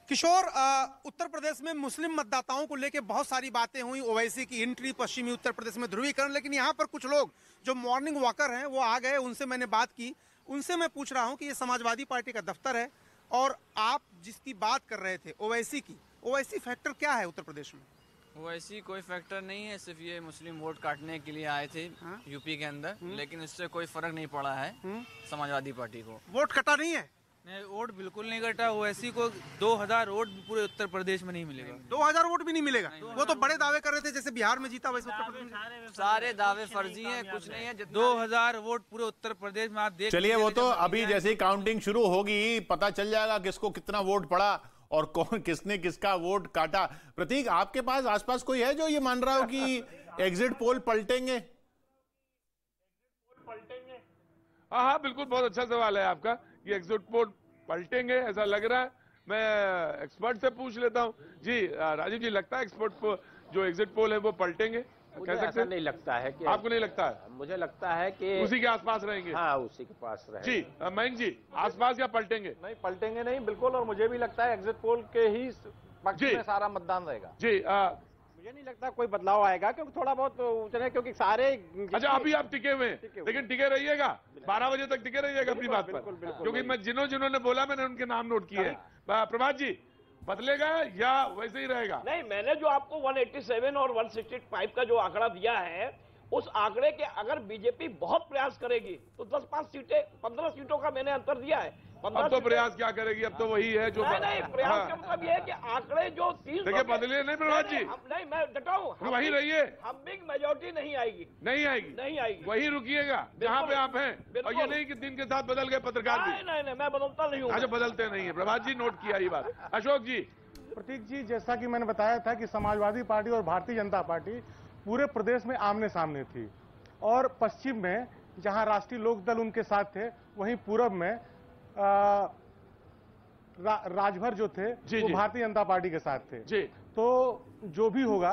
किशोर, उत्तर प्रदेश में मुस्लिम मतदाताओं को लेकर बहुत सारी बातें हुई, ओवैसी की एंट्री, पश्चिमी उत्तर प्रदेश में ध्रुवीकरण, लेकिन यहाँ पर कुछ लोग जो मॉर्निंग वॉकर हैं वो आ गए, उनसे मैंने बात की। उनसे मैं पूछ रहा हूं कि ये समाजवादी पार्टी का दफ्तर है और आप जिसकी बात कर रहे थे ओवैसी की, ओवैसी फैक्टर क्या है उत्तर प्रदेश में? ओवैसी कोई फैक्टर नहीं है, सिर्फ ये मुस्लिम वोट काटने के लिए आए थे यूपी के अंदर, लेकिन इससे कोई फर्क नहीं पड़ा है समाजवादी पार्टी को। वोट कटा नहीं है? नहीं, वोट बिल्कुल नहीं कटा। ओवैसी को 2000 वोट पूरे उत्तर प्रदेश में नहीं मिलेगा। 2000 वोट भी नहीं मिलेगा? वो तो बड़े दावे कर रहे थे जैसे बिहार में जीता वैसे उत्तर प्रदेश में। सारे दावे फर्जी हैं, कुछ नहीं है। 2000 वोट पूरे उत्तर प्रदेश में आप देख। चलिए, वो तो अभी जैसे काउंटिंग शुरू होगी पता चल जाएगा किसको कितना वोट पड़ा और कौन किसने किसका वोट काटा। प्रतीक, आपके पास आसपास कोई है जो ये मान रहा हो कि एग्जिट पोल पलटेंगे? हाँ बिल्कुल, बहुत अच्छा सवाल है आपका। ये एग्जिट पोल पलटेंगे ऐसा लग रहा है। मैं एक्सपर्ट से पूछ लेता हूँ। जी राजीव जी, लगता है एक्सपर्ट जो एग्जिट पोल है वो पलटेंगे? मुझे ऐसा नहीं लगता है कि। आपको नहीं लगता है? मुझे लगता है कि उसी के आसपास रहेंगे। हाँ, उसी के पास रहेंगे। जी मयंक जी, आसपास या पलटेंगे? नहीं, पलटेंगे नहीं बिल्कुल। और मुझे भी लगता है एग्जिट पोल के ही पक्ष में सारा मतदान रहेगा। जी मुझे नहीं लगता कोई बदलाव आएगा, क्योंकि थोड़ा बहुत उतने, क्योंकि सारे अच्छा अभी आप टिके हुए हैं, लेकिन टिके रहिएगा, 12 बजे तक टिके रहिएगा अपनी बात पर, क्योंकि मैं जिन्होंने बोला मैंने उनके नाम नोट किए हैं। प्रभात जी, बदलेगा या वैसे ही रहेगा? नहीं, मैंने जो आपको 187 और 165 का जो आंकड़ा दिया है, उस आंकड़े के अगर बीजेपी बहुत प्रयास करेगी तो 10-5 सीटें, 15 सीटों का मैंने अंतर दिया है। अब तो प्रयास क्या करेगी, अब तो वही है जो नहीं, प्रयास का मतलब ये है कि आंकड़े जो 30 देखिए बदले नहीं प्रभात जी, नहीं मैं डटा हूं, वही रहिए, हम बिग मेजोरिटी नहीं आएगी, नहीं आएगी, वही रुकिएगा जहाँ पे आप हैं, और ये नहीं कि दिन के साथ बदल गए पत्रकार भी। नहीं, मैं बदलता नहीं हूँ। अच्छा, बदलते नहीं है, प्रभात जी नोट किया ये बात। अशोक जी। प्रतीक जी, जैसा कि मैंने बताया था कि समाजवादी पार्टी और भारतीय जनता पार्टी पूरे प्रदेश में आमने सामने थी, और पश्चिम में जहां राष्ट्रीय लोकदल उनके साथ थे, वहीं पूरब में राजभर जो थे वो भारतीय जनता पार्टी के साथ थे जी। तो जो भी होगा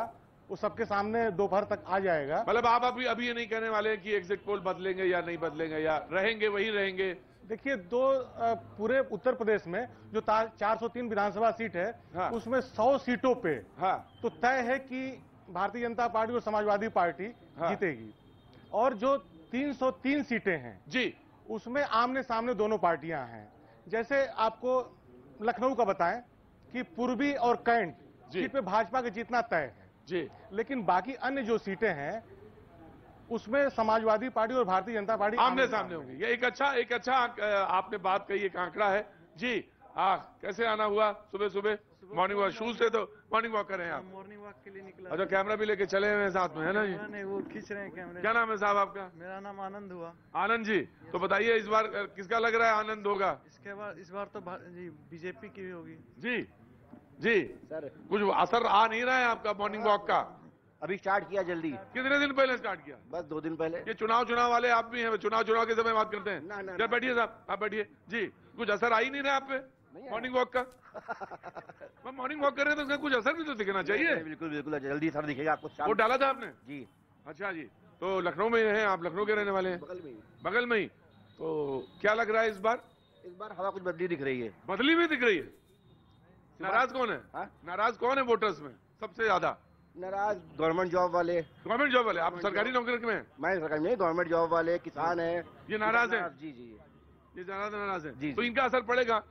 वो सबके सामने दोपहर तक आ जाएगा। मतलब आप अभी ये नहीं कहने वाले हैं कि एग्जिट पोल बदलेंगे या नहीं बदलेंगे, या रहेंगे वही रहेंगे? देखिए, पूरे उत्तर प्रदेश में जो 403 विधानसभा सीट है, हाँ। उसमें 100 सीटों पे हाँ। तो तय है कि भारतीय जनता पार्टी और समाजवादी पार्टी हाँ। जीतेगी, और जो 303 सीटें हैं जी, उसमें आमने सामने दोनों पार्टियां हैं। जैसे आपको लखनऊ का बताएं कि पूर्वी और कैंट सीट पे भाजपा के जीतना तय है जी, लेकिन बाकी अन्य जो सीटें हैं उसमें समाजवादी पार्टी और भारतीय जनता पार्टी आमने सामने होंगी। ये एक अच्छा आपने बात कही, एक आंकड़ा है जी। कैसे आना हुआ सुबह सुबह? मॉर्निंग वॉक, शूज से तो मॉर्निंग वॉक कर रहे हैं आप? मॉर्निंग वॉक के लिए निकला। अच्छा, कैमरा भी लेके चले हुए हैं साथ में, है ना जी? नहीं, वो खींच रहे हैं कैमरे। क्या नाम है साहब आपका? मेरा नाम आनंद हुआ। आनंद जी, तो बताइए इस बार किसका लग रहा है आनंद होगा? इस बार तो जी बीजेपी की भी होगी। जी सर, कुछ असर आ नहीं रहा है आपका मॉर्निंग वॉक का? अभी स्टार्ट किया जल्दी। कितने दिन पहले स्टार्ट किया? बस 2 दिन पहले। ये चुनाव वाले आप भी हैं, चुनाव के समय बात करते हैं। जब बैठिए साहब, आप बैठिए जी। कुछ असर आ ही नहीं रहा आप पे मॉर्निंग वॉक का? मैं मॉर्निंग वॉक कर रहे हैं तो उसका कुछ असर भी तो दिखना चाहिए। बिल्कुल बिल्कुल, जल्दी असर दिखेगा आपको। वो डाला था आपने जी? अच्छा जी, तो लखनऊ में हैं आप, लखनऊ के रहने वाले हैं? बगल में ही। तो क्या लग रहा है इस बार? हवा कुछ बदली दिख रही है। बदली भी दिख रही है। नाराज कौन है? नाराज कौन है वोटर्स में सबसे ज्यादा? नाराज गवर्नमेंट जॉब वाले। गवर्नमेंट जॉब वाले? आप सरकारी नौकरी में? मैं सरकारी नहीं, गवर्नमेंट जॉब वाले, किसान है, ये नाराज है। जी, ये ज्यादा नाराज है। तो इनका असर पड़ेगा।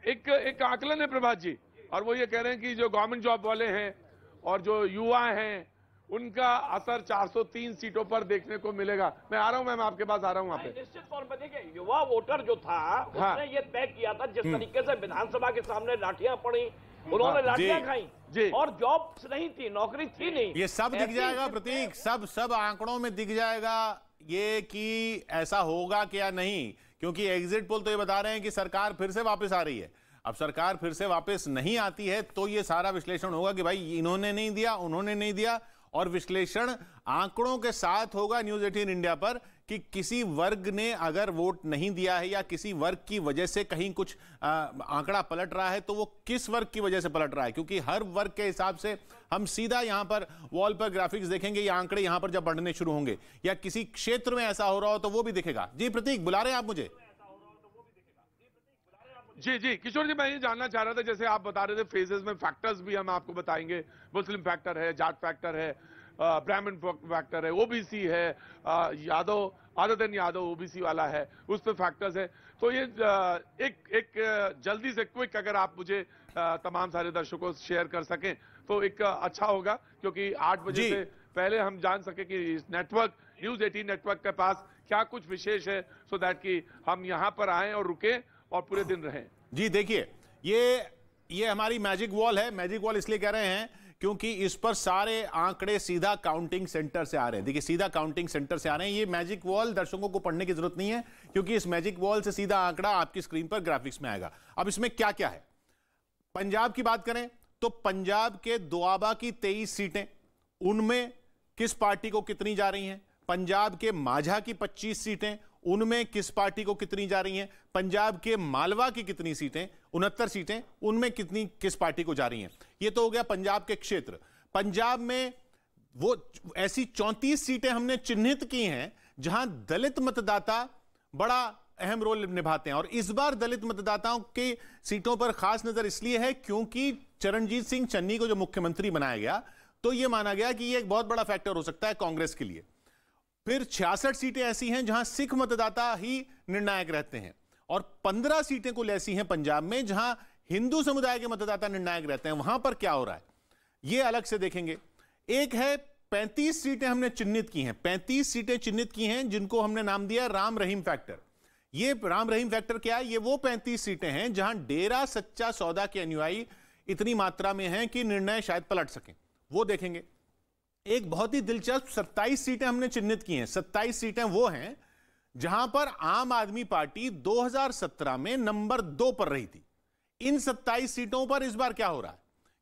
एक आकलन है प्रभात जी, और वो ये कह रहे हैं कि जो गवर्नमेंट जॉब वाले हैं और जो युवा हैं, उनका असर 403 सीटों पर देखने को मिलेगा। मैं आ रहा हूं, मैं आपके पास आ रहा हूं। वहाँ पे निश्चित तौर पर देखिए, युवा वोटर जो था उसने ये तय किया था, जिस तरीके से विधानसभा के सामने लाठियां पड़ी, उन्होंने लाठियां खाई और जॉब्स नहीं थी, नौकरी थी नहीं। ये सब दिख जाएगा प्रतीक, सब आंकड़ों में दिख जाएगा ये कि ऐसा होगा क्या नहीं, क्योंकि एग्जिट पोल तो ये बता रहे हैं कि सरकार फिर से वापस आ रही है। अब सरकार फिर से वापस नहीं आती है तो ये सारा विश्लेषण होगा कि भाई इन्होंने नहीं दिया, उन्होंने नहीं दिया, और विश्लेषण आंकड़ों के साथ होगा न्यूज 18 इंडिया पर कि किसी वर्ग ने अगर वोट नहीं दिया है या किसी वर्ग की वजह से कहीं कुछ आंकड़ा पलट रहा है तो वो किस वर्ग की वजह से पलट रहा है, क्योंकि हर वर्ग के हिसाब से हम सीधा यहां पर वॉल पर ग्राफिक्स देखेंगे, ये आंकड़े यहां पर जब बढ़ने शुरू होंगे या किसी क्षेत्र में ऐसा हो रहा हो तो वो भी दिखेगा। जी प्रतीक, बुला रहे हैं आप मुझे? जी किशोर जी, मैं ये जानना चाह रहा था, जैसे आप बता रहे थे फेजेस में फैक्टर्स भी हम आपको बताएंगे। मुस्लिम फैक्टर है, जाट फैक्टर है, ब्राह्मण फैक्टर है, ओबीसी है, आदतन यादव ओबीसी वाला है, उस पे फैक्टर्स है। तो ये एक जल्दी से क्विक अगर आप मुझे तमाम सारे दर्शकों से शेयर कर सकें तो एक अच्छा होगा, क्योंकि 8 बजे से पहले हम जान सके कि इस नेटवर्क न्यूज 18 नेटवर्क के पास क्या कुछ विशेष है, सो दैट कि हम यहां पर आए और रुके और पूरे दिन रहें। जी देखिए, ये हमारी मैजिक वॉल है। मैजिक वॉल इसलिए कह रहे हैं क्योंकि इस पर सारे आंकड़े सीधा काउंटिंग सेंटर से आ रहे हैं। देखिए, सीधा काउंटिंग सेंटर से आ रहे हैं। ये मैजिक वॉल दर्शकों को पढ़ने की जरूरत नहीं है, क्योंकि इस मैजिक वॉल से सीधा आंकड़ा आपकी स्क्रीन पर ग्राफिक्स में आएगा। अब इसमें क्या क्या है, पंजाब की बात करें तो पंजाब के दोआबा की 23 सीटें, उनमें किस पार्टी को कितनी जा रही हैं। पंजाब के माझा की 25 सीटें, उनमें किस पार्टी को कितनी जा रही हैं। पंजाब के मालवा की कितनी सीटें, 69 सीटें, उनमें कितनी किस पार्टी को जा रही हैं। ये तो हो गया पंजाब के क्षेत्र। पंजाब में वो ऐसी 34 सीटें हमने चिन्हित की हैं जहां दलित मतदाता बड़ा अहम रोल निभाते हैं, और इस बार दलित मतदाताओं की सीटों पर खास नजर इसलिए है क्योंकि चरणजीत सिंह चन्नी को जो मुख्यमंत्री बनाया गया तो यह माना गया कि यह एक बहुत बड़ा फैक्टर हो सकता है कांग्रेस के लिए। फिर 66 सीटें ऐसी हैं जहां सिख मतदाता ही निर्णायक रहते हैं, और 15 सीटें कुल ऐसी हैं पंजाब में जहां हिंदू समुदाय के मतदाता निर्णायक रहते हैं। वहां पर क्या हो रहा है यह अलग से देखेंगे। एक है 35 सीटें हमने चिन्हित की हैं, 35 सीटें चिन्हित की हैं जिनको हमने नाम दिया राम रहीम फैक्टर। ये राम रहीम फैक्टर क्या है? ये वो 35 सीटें हैं जहां डेरा सच्चा सौदा के अनुयायी इतनी मात्रा में हैं कि निर्णय शायद पलट सकें, वो देखेंगे। एक बहुत ही दिलचस्प 27 सीटें हमने चिन्हित की हैं। 27 सीटें वो हैं जहां पर आम आदमी पार्टी 2017 में नंबर 2 पर रही थी। इन 27 सीटों पर इस बार क्या हो रहा है?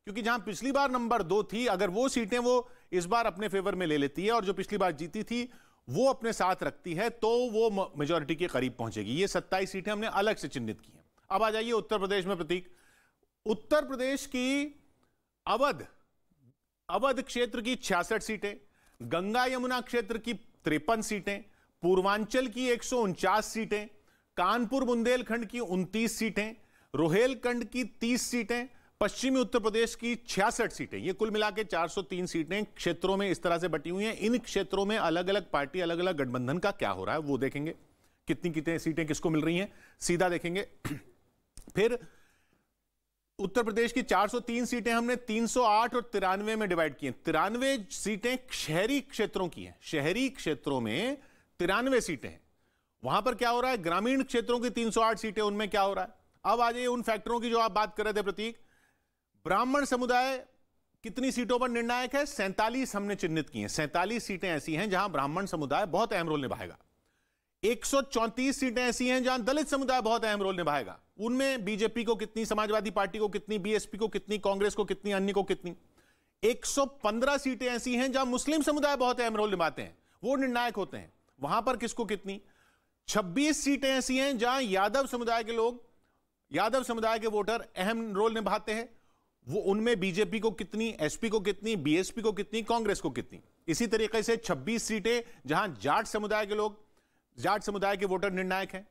क्योंकि जहां पिछली बार नंबर 2 थी, अगर वो सीटें वो इस बार अपने फेवर में ले लेती है और जो पिछली बार जीती थी वो अपने साथ रखती है, तो वो मेजॉरिटी के करीब पहुंचेगी। ये 27 सीटें हमने अलग से चिन्हित की हैं। अब आ जाइए उत्तर प्रदेश में प्रतीक। उत्तर प्रदेश की अवध क्षेत्र की 66 सीटें, गंगा यमुना क्षेत्र की 53 सीटें, पूर्वांचल की 149 सीटें, कानपुर बुंदेलखंड की 29 सीटें, रोहेलखंड की 30 सीटें, पश्चिमी उत्तर प्रदेश की 66 सीटें, ये कुल मिला के 403 सीटें क्षेत्रों में इस तरह से बटी हुई हैं। इन क्षेत्रों में अलग अलग पार्टी, अलग अलग गठबंधन का क्या हो रहा है वो देखेंगे। कितनी कितनी सीटें किसको मिल रही हैं सीधा देखेंगे। फिर उत्तर प्रदेश की 403 सीटें हमने 308 और 93 में डिवाइड की हैं। 93 सीटें शहरी क्षेत्रों की हैं, शहरी क्षेत्रों में 93 सीटें हैं। वहां पर क्या हो रहा है? ग्रामीण क्षेत्रों की 308 सीटें, उनमें क्या हो रहा है? अब आ जाइए उन फैक्टरों की जो आप बात कर रहे थे प्रतीक। ब्राह्मण समुदाय कितनी सीटों पर निर्णायक है? 47 हमने चिन्हित की हैं। 47 सीटें ऐसी हैं जहां ब्राह्मण समुदाय बहुत अहम रोल निभाएगा। 134 सीटें ऐसी हैं जहां दलित समुदाय बहुत अहम रोल निभाएगा। उनमें बीजेपी को कितनी, समाजवादी पार्टी को कितनी, बीएसपी को कितनी, कांग्रेस को कितनी, अन्य को कितनी। 115 सीटें ऐसी हैं जहां मुस्लिम समुदाय बहुत अहम रोल निभाते हैं, वो निर्णायक होते हैं, वहां पर किसको कितनी। 26 सीटें ऐसी हैं जहां यादव समुदाय के लोग, यादव समुदाय के वोटर अहम रोल निभाते हैं, वो उनमें बीजेपी को कितनी, एसपी को कितनी, बीएसपी को कितनी, कांग्रेस को कितनी। इसी तरीके से 26 सीटें जहां जाट समुदाय के लोग, जाट समुदाय के वोटर निर्णायक हैं।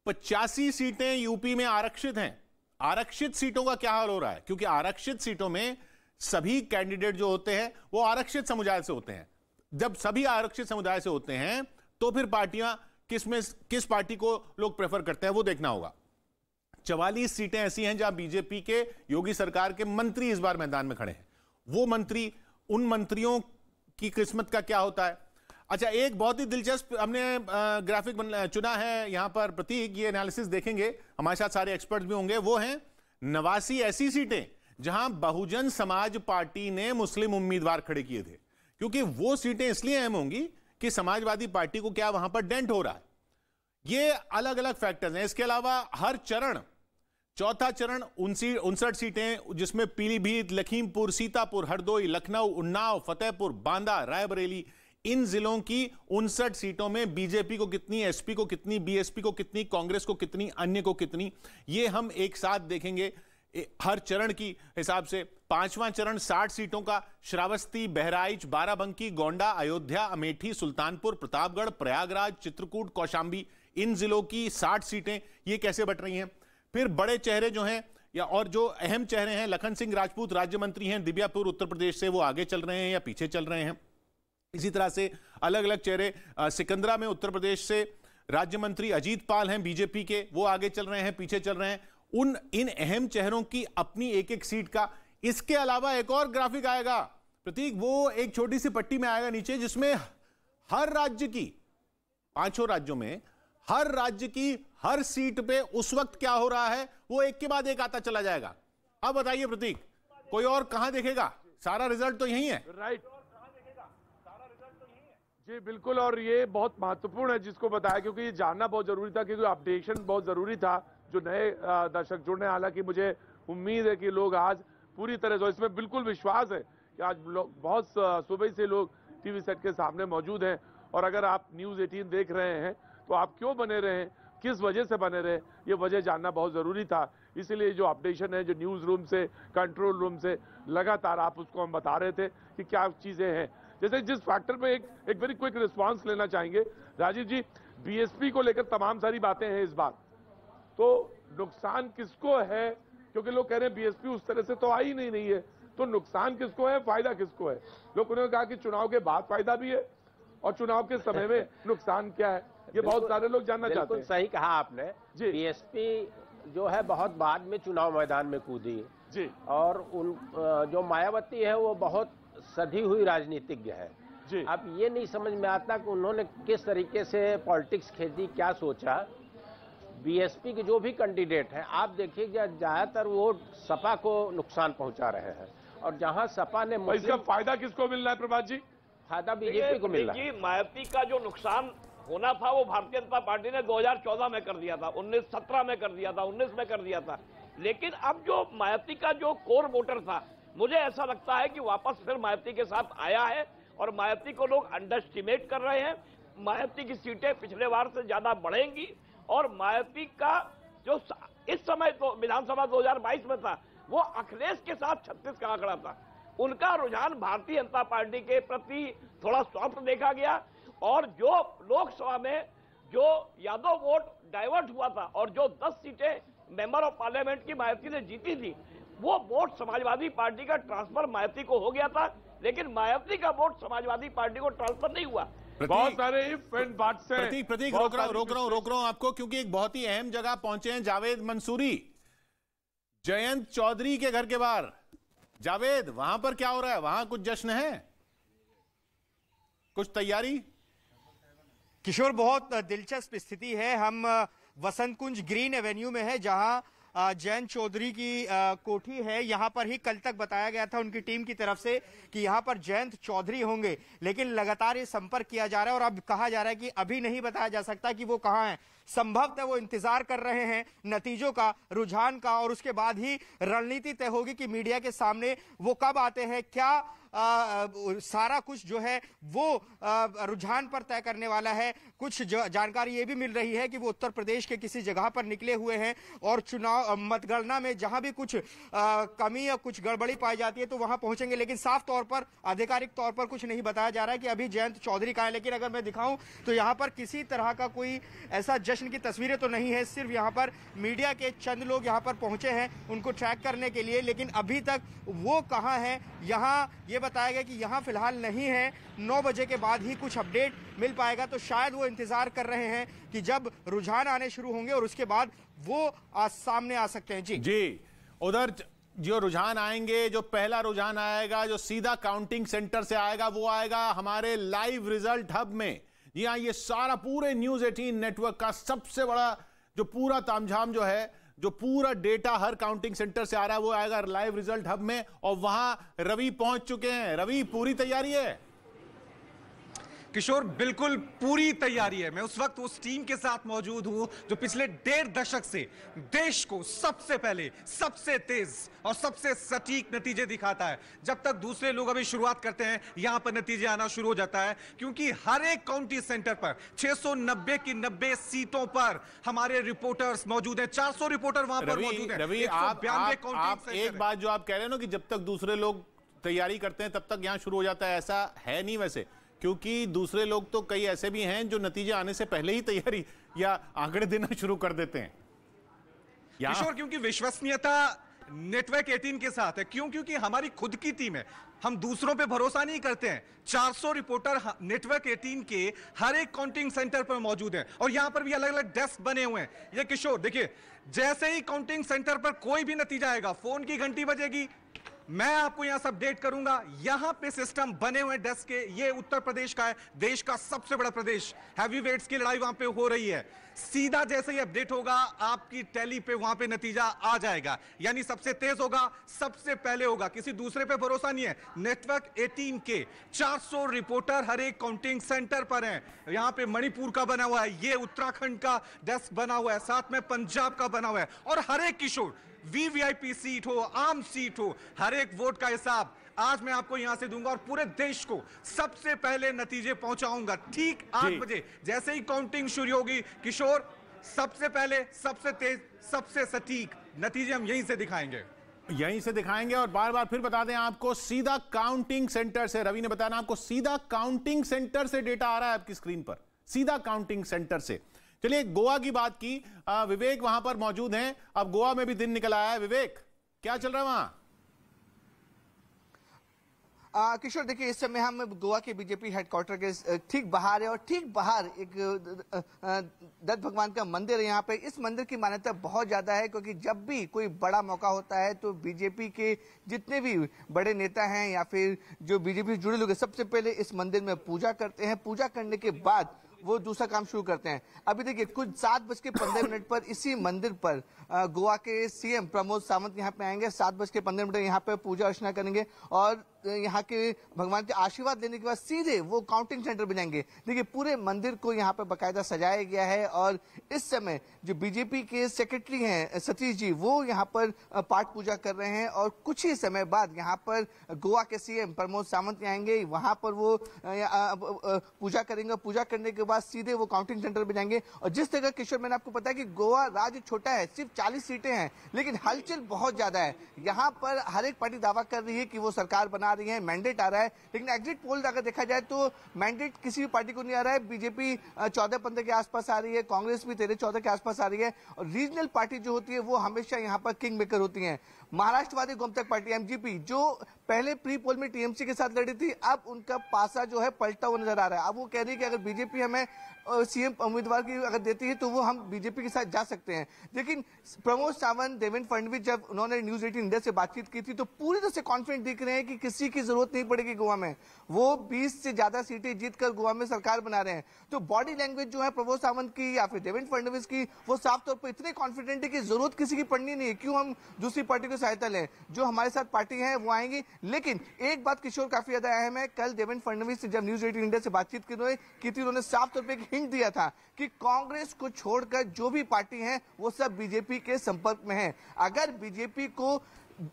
85 सीटें यूपी में आरक्षित हैं। आरक्षित सीटों का क्या हाल हो रहा है? क्योंकि आरक्षित सीटों में सभी कैंडिडेट जो होते हैं वो आरक्षित समुदाय से होते हैं। जब सभी आरक्षित समुदाय से होते हैं तो फिर पार्टियां किस पार्टी को लोग प्रेफर करते हैं वो देखना होगा। 44 सीटें ऐसी हैं जहां बीजेपी के योगी सरकार के मंत्री इस बार मैदान में खड़े हैं। वो मंत्री, उन मंत्रियों की किस्मत का क्या होता है? अच्छा, एक बहुत ही दिलचस्प हमने ग्राफिक चुना है यहां पर प्रतीक, ये एनालिसिस देखेंगे, हमारे साथ सारे एक्सपर्ट्स भी होंगे। वो हैं 89 ऐसी सीटें जहां बहुजन समाज पार्टी ने मुस्लिम उम्मीदवार खड़े किए थे, क्योंकि वो सीटें इसलिए अहम होंगी कि समाजवादी पार्टी को क्या वहां पर डेंट हो रहा है। ये अलग अलग फैक्टर्स हैं। इसके अलावा हर चरण, चौथा चरण 59 सीटें, जिसमें पीलीभीत, लखीमपुर, सीतापुर, हरदोई, लखनऊ, उन्नाव, फतेहपुर, बांदा, रायबरेली, इन जिलों की 59 सीटों में बीजेपी को कितनी, एसपी को कितनी, बीएसपी को कितनी, कांग्रेस को कितनी, अन्य को कितनी, ये हम एक साथ देखेंगे हर चरण की हिसाब से। 5वां चरण 60 सीटों का, श्रावस्ती, बहराइच, बाराबंकी, गोंडा, अयोध्या, अमेठी, सुल्तानपुर, प्रतापगढ़, प्रयागराज, चित्रकूट, कौशाम्बी, इन जिलों की 60 सीटें, ये कैसे बट रही हैं। फिर बड़े चेहरे जो हैं या और जो अहम चेहरे हैं, लखन सिंह राजपूत राज्य मंत्री हैं दिव्यापुर उत्तर प्रदेश से, वो आगे चल रहे हैं या पीछे चल रहे हैं। इसी तरह से अलग अलग चेहरे, सिकंदरा में उत्तर प्रदेश से राज्य मंत्री अजीत पाल हैं बीजेपी के, वो आगे चल रहे हैं, पीछे चल रहे हैं। इन अहम चेहरों की अपनी एक एक सीट का। इसके अलावा एक और ग्राफिक आएगा प्रतीक, वो एक छोटी सी पट्टी में आएगा नीचे, जिसमें हर राज्य की, 5 राज्यों में हर राज्य की हर सीट पे उस वक्त क्या हो रहा है वो एक के बाद एक आता चला जाएगा। अब बताइए प्रतीक, कोई और कहां देखेगा? सारा रिजल्ट तो यही है। राइट, जी बिल्कुल, और ये बहुत महत्वपूर्ण है जिसको बताया, क्योंकि ये जानना बहुत जरूरी था, क्योंकि अपडेशन बहुत जरूरी था जो नए दर्शक जुड़ने। हालांकि मुझे उम्मीद है कि लोग आज पूरी तरह से, इसमें बिल्कुल विश्वास है कि आज लोग बहुत सुबह से लोग टीवी सेट के सामने मौजूद हैं। और अगर आप न्यूज़ 18 देख रहे हैं तो आप क्यों बने रहे, किस वजह से बने रहे, ये वजह जानना बहुत जरूरी था। इसीलिए जो अपडेशन है, जो न्यूज रूम से, कंट्रोल रूम से लगातार आप उसको हम बता रहे थे कि क्या चीजें हैं। जैसे जिस फैक्टर पे एक वेरी क्विक रिस्पांस लेना चाहेंगे राजीव जी, बीएसपी को लेकर तमाम सारी बातें हैं इस बार, तो नुकसान किसको है? क्योंकि लोग कह रहे हैं बीएसपी उस तरह से तो आई नहीं है, तो नुकसान किसको है, फायदा किसको है? लोग उन्होंने कहा कि चुनाव के बाद फायदा भी है और चुनाव के समय में नुकसान क्या है, ये बहुत सारे लोग जानना चाहते हैं। सही कहा आपने। बीएसपी जो है बहुत बाद में चुनाव मैदान में कूदी जी, और उन जो मायावती है वो बहुत सधी हुई राजनीतिज्ञ है जी। अब ये नहीं समझ में आता कि उन्होंने किस तरीके से पॉलिटिक्स खेली, क्या सोचा। बीएसपी के जो भी कैंडिडेट हैं, आप देखिए ज्यादातर वो सपा को नुकसान पहुंचा रहे हैं, और जहां सपा ने इसका फायदा किसको मिल रहा है प्रभात जी? फायदा बीजेपी को मिल रहा है। मायावती का जो नुकसान होना था वो भारतीय जनता पार्टी ने 2014 में कर दिया था, 17 में कर दिया था, 19 में कर दिया था। लेकिन अब जो मायावती का जो कोर वोटर था, मुझे ऐसा लगता है कि वापस फिर मायावती के साथ आया है और मायावती को लोग अंडर एस्टिमेट कर रहे हैं। मायावती की सीटें पिछले बार से ज्यादा बढ़ेंगी और मायावती का जो इस समय तो विधानसभा 2022 में था, वो अखिलेश के साथ 36 का आंकड़ा था। उनका रुझान भारतीय जनता पार्टी के प्रति थोड़ा सॉफ्ट देखा गया, और जो लोकसभा में जो यादव वोट डाइवर्ट हुआ था और जो 10 सीटें मेंबर ऑफ पार्लियामेंट की मायावती ने जीती थी, वो वोट समाजवादी पार्टी का ट्रांसफर मायावती को हो गया था, लेकिन मायावती का वोट समाजवादी पार्टी को ट्रांसफर नहीं हुआ। बहुत सारे इफ एंड बट्स हैं। प्रतीक रोक रहा हूं आपको, क्योंकि एक बहुत ही अहम जगह पहुंचे हैं जावेद मंसूरी, जयंत चौधरी के घर के बाहर। जावेद, वहां पर क्या हो रहा है? वहां कुछ जश्न है, कुछ तैयारी? किशोर, बहुत दिलचस्प स्थिति है। हम वसंत कुंज ग्रीन एवेन्यू में है, जहां जयंत चौधरी की कोठी है। यहां पर ही कल तक बताया गया था उनकी टीम की तरफ से कि यहां पर जयंत चौधरी होंगे, लेकिन लगातार ये संपर्क किया जा रहा है और अब कहा जा रहा है कि अभी नहीं बताया जा सकता कि वो कहां हैं। संभवतः वो इंतजार कर रहे हैं नतीजों का, रुझान का, और उसके बाद ही रणनीति तय होगी कि मीडिया के सामने वो कब आते हैं। क्या सारा कुछ जो है वो रुझान पर तय करने वाला है। कुछ जानकारी ये भी मिल रही है कि वो उत्तर प्रदेश के किसी जगह पर निकले हुए हैं और चुनाव मतगणना में जहां भी कुछ कमी या कुछ गड़बड़ी पाई जाती है तो वहां पहुंचेंगे, लेकिन साफ तौर पर आधिकारिक तौर पर कुछ नहीं बताया जा रहा है कि अभी जयंत चौधरी का है। लेकिन अगर मैं दिखाऊं तो यहां पर किसी तरह का कोई ऐसा जश्न की तस्वीरें तो नहीं है, सिर्फ यहां पर मीडिया के चंद लोग यहां पर पहुंचे हैं उनको ट्रैक करने के लिए, लेकिन अभी तक वो कहां है यहां ये बताया गया कि यहां फिलहाल नहीं है। 9 बजे के बाद ही कुछ अपडेट मिल पाएगा, तो शायद वो इंतजार कर रहे हैं कि जब रुझान आने शुरू होंगे और उसके बाद वो सामने आ सकते हैं। जी, उधर जो रुझान आएंगे, जो पहला रुझान आएगा जो सीधा काउंटिंग सेंटर से आएगा, वो आएगा हमारे लाइव रिजल्ट हब में। जी हाँ, ये सारा पूरे न्यूज 18 नेटवर्क का सबसे बड़ा जो पूरा तामझाम जो है, जो पूरा डेटा हर काउंटिंग सेंटर से आ रहा है, वो आएगा लाइव रिजल्ट हब में। और वहां रवि पहुंच चुके हैं। रवि, पूरी तैयारी है? किशोर, बिल्कुल पूरी तैयारी है। मैं उस वक्त उस टीम के साथ मौजूद हूं जो पिछले 1.5 दशक से देश को सबसे पहले, सबसे तेज और सबसे सटीक नतीजे दिखाता है। जब तक दूसरे लोग अभी शुरुआत करते हैं, यहां पर नतीजे आना शुरू हो जाता है, क्योंकि हर एक काउंटी सेंटर पर 690 की 90 सीटों पर हमारे रिपोर्टर्स मौजूद हैं। 400 रिपोर्टर वहां पर मौजूद हैं। रवि, आप एक बात जो आप कह रहे हो ना कि जब तक दूसरे लोग तैयारी करते हैं तब तक यहां शुरू हो जाता है, ऐसा है नहीं वैसे, क्योंकि दूसरे लोग तो कई ऐसे भी हैं जो नतीजे आने से पहले ही तैयारी या आंकड़े देना शुरू कर देते हैं। किशोर, क्योंकि विश्वसनीयता नेटवर्क 18 के साथ है, क्योंकि हमारी खुद की टीम है, हम दूसरों पे भरोसा नहीं करते हैं। 400 रिपोर्टर नेटवर्क 18 के हर एक काउंटिंग सेंटर पर मौजूद हैं और यहां पर भी अलग अलग डेस्क बने हुए हैं। ये किशोर देखिए, जैसे ही काउंटिंग सेंटर पर कोई भी नतीजा आएगा, फोन की घंटी बजेगी, मैं आपको यहां से अपडेट करूंगा। यहां पे सिस्टम बने हुए डेस्क के। ये उत्तर प्रदेश का है, देश का सबसे बड़ा प्रदेश। हैवी वेट्स की लड़ाई वहां पे हो रही है। सीधा जैसे ही अपडेट होगा, आपकी टैली पे वहां पे नतीजा आ जाएगा, यानी सबसे तेज होगा, सबसे पहले होगा। किसी दूसरे पे भरोसा नहीं है। नेटवर्क 18 के 400 रिपोर्टर हर एक काउंटिंग सेंटर पर हैं। यहां पे मणिपुर का बना हुआ है, ये उत्तराखंड का डेस्क बना हुआ है, साथ में पंजाब का बना हुआ है, और हर एक किशोर वीवीआईपी सीट हो, आम सीट हो, हर एक वोट का हिसाब आज मैं आपको यहां से दूंगा और पूरे देश को सबसे पहले नतीजे पहुंचाऊंगा। ठीक 8 बजे जैसे ही काउंटिंग शुरू होगी, किशोर, सबसे पहले, सबसे तेज, सबसे सटीक नतीजे हम यहीं से दिखाएंगे। और बार बार फिर बता दें आपको, सीधा काउंटिंग सेंटर से, रवि ने बताया ना आपको, सीधा काउंटिंग सेंटर से डेटा आ रहा है आपकी स्क्रीन पर, सीधा काउंटिंग सेंटर से। चलिए, गोवा की बात की, विवेक वहां पर मौजूद हैं। अब गोवा में भी दिन निकल आया है। विवेक, क्या चल रहा है वहां? किशोर देखिए, इस समय हम गोवा के बीजेपी हेडक्वार्टर के ठीक बाहर है और ठीक बाहर एक दत्त भगवान का मंदिर है। यहाँ पे इस मंदिर की मान्यता बहुत ज्यादा है, क्योंकि जब भी कोई बड़ा मौका होता है तो बीजेपी के जितने भी बड़े नेता हैं या फिर जो बीजेपी से जुड़े लोग हैं, सबसे पहले इस मंदिर में पूजा करते हैं। पूजा करने के बाद वो दूसरा काम शुरू करते हैं। अभी देखिए कुछ 7:15 पर इसी मंदिर पर गोवा के सीएम प्रमोद सावंत यहाँ पे आएंगे। 7:15 यहाँ पे पूजा अर्चना करेंगे और यहाँ के भगवान के आशीर्वाद लेने के बाद सीधे वो काउंटिंग सेंटर में जाएंगे। देखिए पूरे मंदिर को यहाँ पे बकायदा सजाया गया है और इस समय जो बीजेपी के सेक्रेटरी हैं सतीश जी, वो यहाँ पर पाठ पूजा कर रहे हैं और कुछ ही समय बाद यहाँ पर गोवा के सीएम प्रमोद सावंत आएंगे। वहां पर वो पूजा करेंगे। पूजा करने के बाद सीधे वो काउंटिंग सेंटर में जाएंगे। और जिस तरह किशोर मैंने आपको बताया कि गोवा राज्य छोटा है, सिर्फ 40 सीटें हैं, लेकिन हलचल बहुत ज्यादा है। यहाँ पर हर एक पार्टी दावा कर रही है कि वो सरकार बना रही है, मैंडेट आ रहा है, लेकिन एग्जिट पोल अगर देखा जाए तो मैंडेट किसी भी पार्टी को नहीं आ रहा है। बीजेपी 14-15 के आसपास आ रही है, कांग्रेस भी 13-14 के आसपास आ रही है और रीजनल पार्टी जो होती है वो हमेशा यहाँ पर किंग मेकर होती है। महाराष्ट्रवादी गोमतक पार्टी एमजीपी जो पहले प्री पोल में टीएमसी के साथ लड़ी थी, अब उनका पासा जो है पलटा हुआ नजर आ रहा है। अब वो कह रही है कि अगर बीजेपी हमें सीएम उम्मीदवार की अगर देती है तो वो हम बीजेपी के साथ जा सकते हैं। लेकिन प्रमोद सावंत, देवेंद्र फडणवीस जब उन्होंने न्यूज 18 इंडिया से बातचीत की थी तो पूरी तरह से कॉन्फिडेंट दिख रहे हैं कि किसी की जरूरत नहीं पड़ेगी गोवा में। वो 20 से ज्यादा सीटें जीतकर गोवा में सरकार बना रहे हैं। तो बॉडी लैंग्वेज जो है प्रमोद सावंत की या फिर देवेंद्र फडणवीस की, वो साफ तौर पर इतने कॉन्फिडेंट है कि जरूरत किसी की पड़नी नहीं है। क्यों हम दूसरी पार्टी को सहायता लें? जो हमारे साथ पार्टी है वो आएंगी। लेकिन एक बात किशोर काफी ज्यादा अहम है, कल देवेंद्र फडणवीस से जब न्यूज 18 इंडिया से बातचीत की थी, उन्होंने साफ तौर पर एक हिंट दिया था कि कांग्रेस को छोड़कर जो भी पार्टी है वो सब बीजेपी के संपर्क में है। अगर बीजेपी को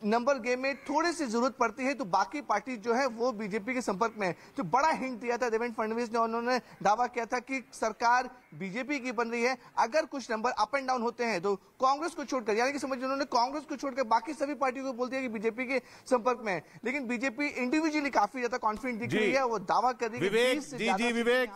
नंबर गेम में थोड़ी सी जरूरत पड़ती है तो बाकी पार्टी जो है वो बीजेपी के संपर्क में है। तो बड़ा हिंट दिया था देवेंद्र फडणवीस ने। उन्होंने दावा किया था कि सरकार बीजेपी की बन रही है। अगर कुछ नंबर अप एंड डाउन होते हैं तो कांग्रेस को छोड़कर, यानी कि समझिए उन्होंने कांग्रेस को छोड़कर बाकी सभी पार्टियों को बोल दिया कि बीजेपी के संपर्क में है। लेकिन बीजेपी इंडिविजुअली काफी ज्यादा कॉन्फिडेंट दिख रही है। वो दावा कर रही है। विवेक,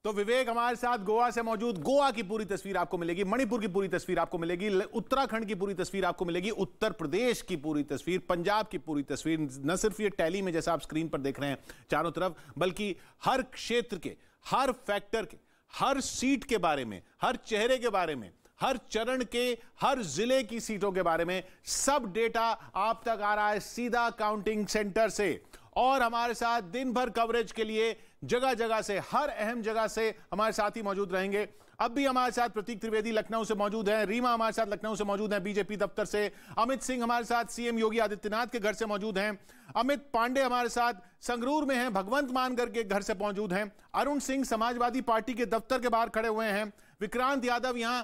तो विवेक हमारे साथ गोवा से मौजूद, गोवा की पूरी तस्वीर आपको मिलेगी, मणिपुर की पूरी तस्वीर आपको मिलेगी, उत्तराखंड की पूरी तस्वीर आपको मिलेगी, उत्तर प्रदेश की पूरी तस्वीर, पंजाब की पूरी तस्वीर। न सिर्फ ये टैली में जैसा आप स्क्रीन पर देख रहे हैं चारों तरफ, बल्कि हर क्षेत्र के, हर फैक्टर के, हर सीट के बारे में, हर चेहरे के बारे में, हर चरण के, हर जिले की सीटों के बारे में सब डेटा आप तक आ रहा है सीधा काउंटिंग सेंटर से। और हमारे साथ दिन भर कवरेज के लिए जगह जगह से, हर अहम जगह से हमारे साथी मौजूद रहेंगे। अब भी हमारे साथ प्रतीक त्रिवेदी लखनऊ से मौजूद हैं, रीमा हमारे साथ लखनऊ से मौजूद हैं बीजेपी दफ्तर से, अमित सिंह हमारे साथ सीएम योगी आदित्यनाथ के घर से मौजूद हैं, अमित पांडे हमारे साथ संगरूर में हैं, भगवंत मानकर के घर से मौजूद हैं, अरुण सिंह समाजवादी पार्टी के दफ्तर के बाहर खड़े हुए हैं, विक्रांत यादव यहां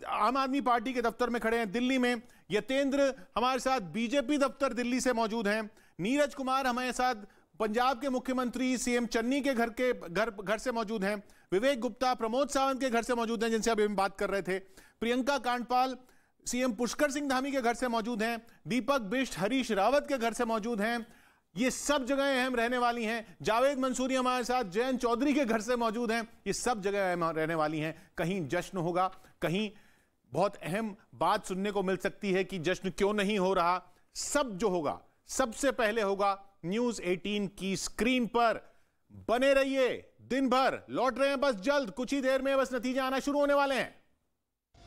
आम आदमी पार्टी के दफ्तर में खड़े हैं दिल्ली में, यतेंद्र हमारे साथ बीजेपी दफ्तर दिल्ली से मौजूद हैं, नीरज कुमार हमारे साथ पंजाब के मुख्यमंत्री सीएम चन्नी के घर से मौजूद हैं, विवेक गुप्ता प्रमोद सावंत के घर से मौजूद हैं जिनसे अभी हम बात कर रहे थे, प्रियंका कांडपाल सीएम पुष्कर सिंह धामी के घर से मौजूद हैं, दीपक बिष्ट हरीश रावत के घर से मौजूद हैं। ये सब जगह अहम रहने वाली हैं। जावेद मंसूरी हमारे साथ जयंत चौधरी के घर से मौजूद हैं। ये सब जगह अहम रहने वाली हैं। कहीं जश्न होगा, कहीं बहुत अहम बात सुनने को मिल सकती है कि जश्न क्यों नहीं हो रहा। सब जो होगा सबसे पहले होगा न्यूज 18 की स्क्रीन पर। बने रहिए दिन भर, लौट रहे हैं बस जल्द, कुछ ही देर में बस नतीजे आना शुरू होने वाले हैं।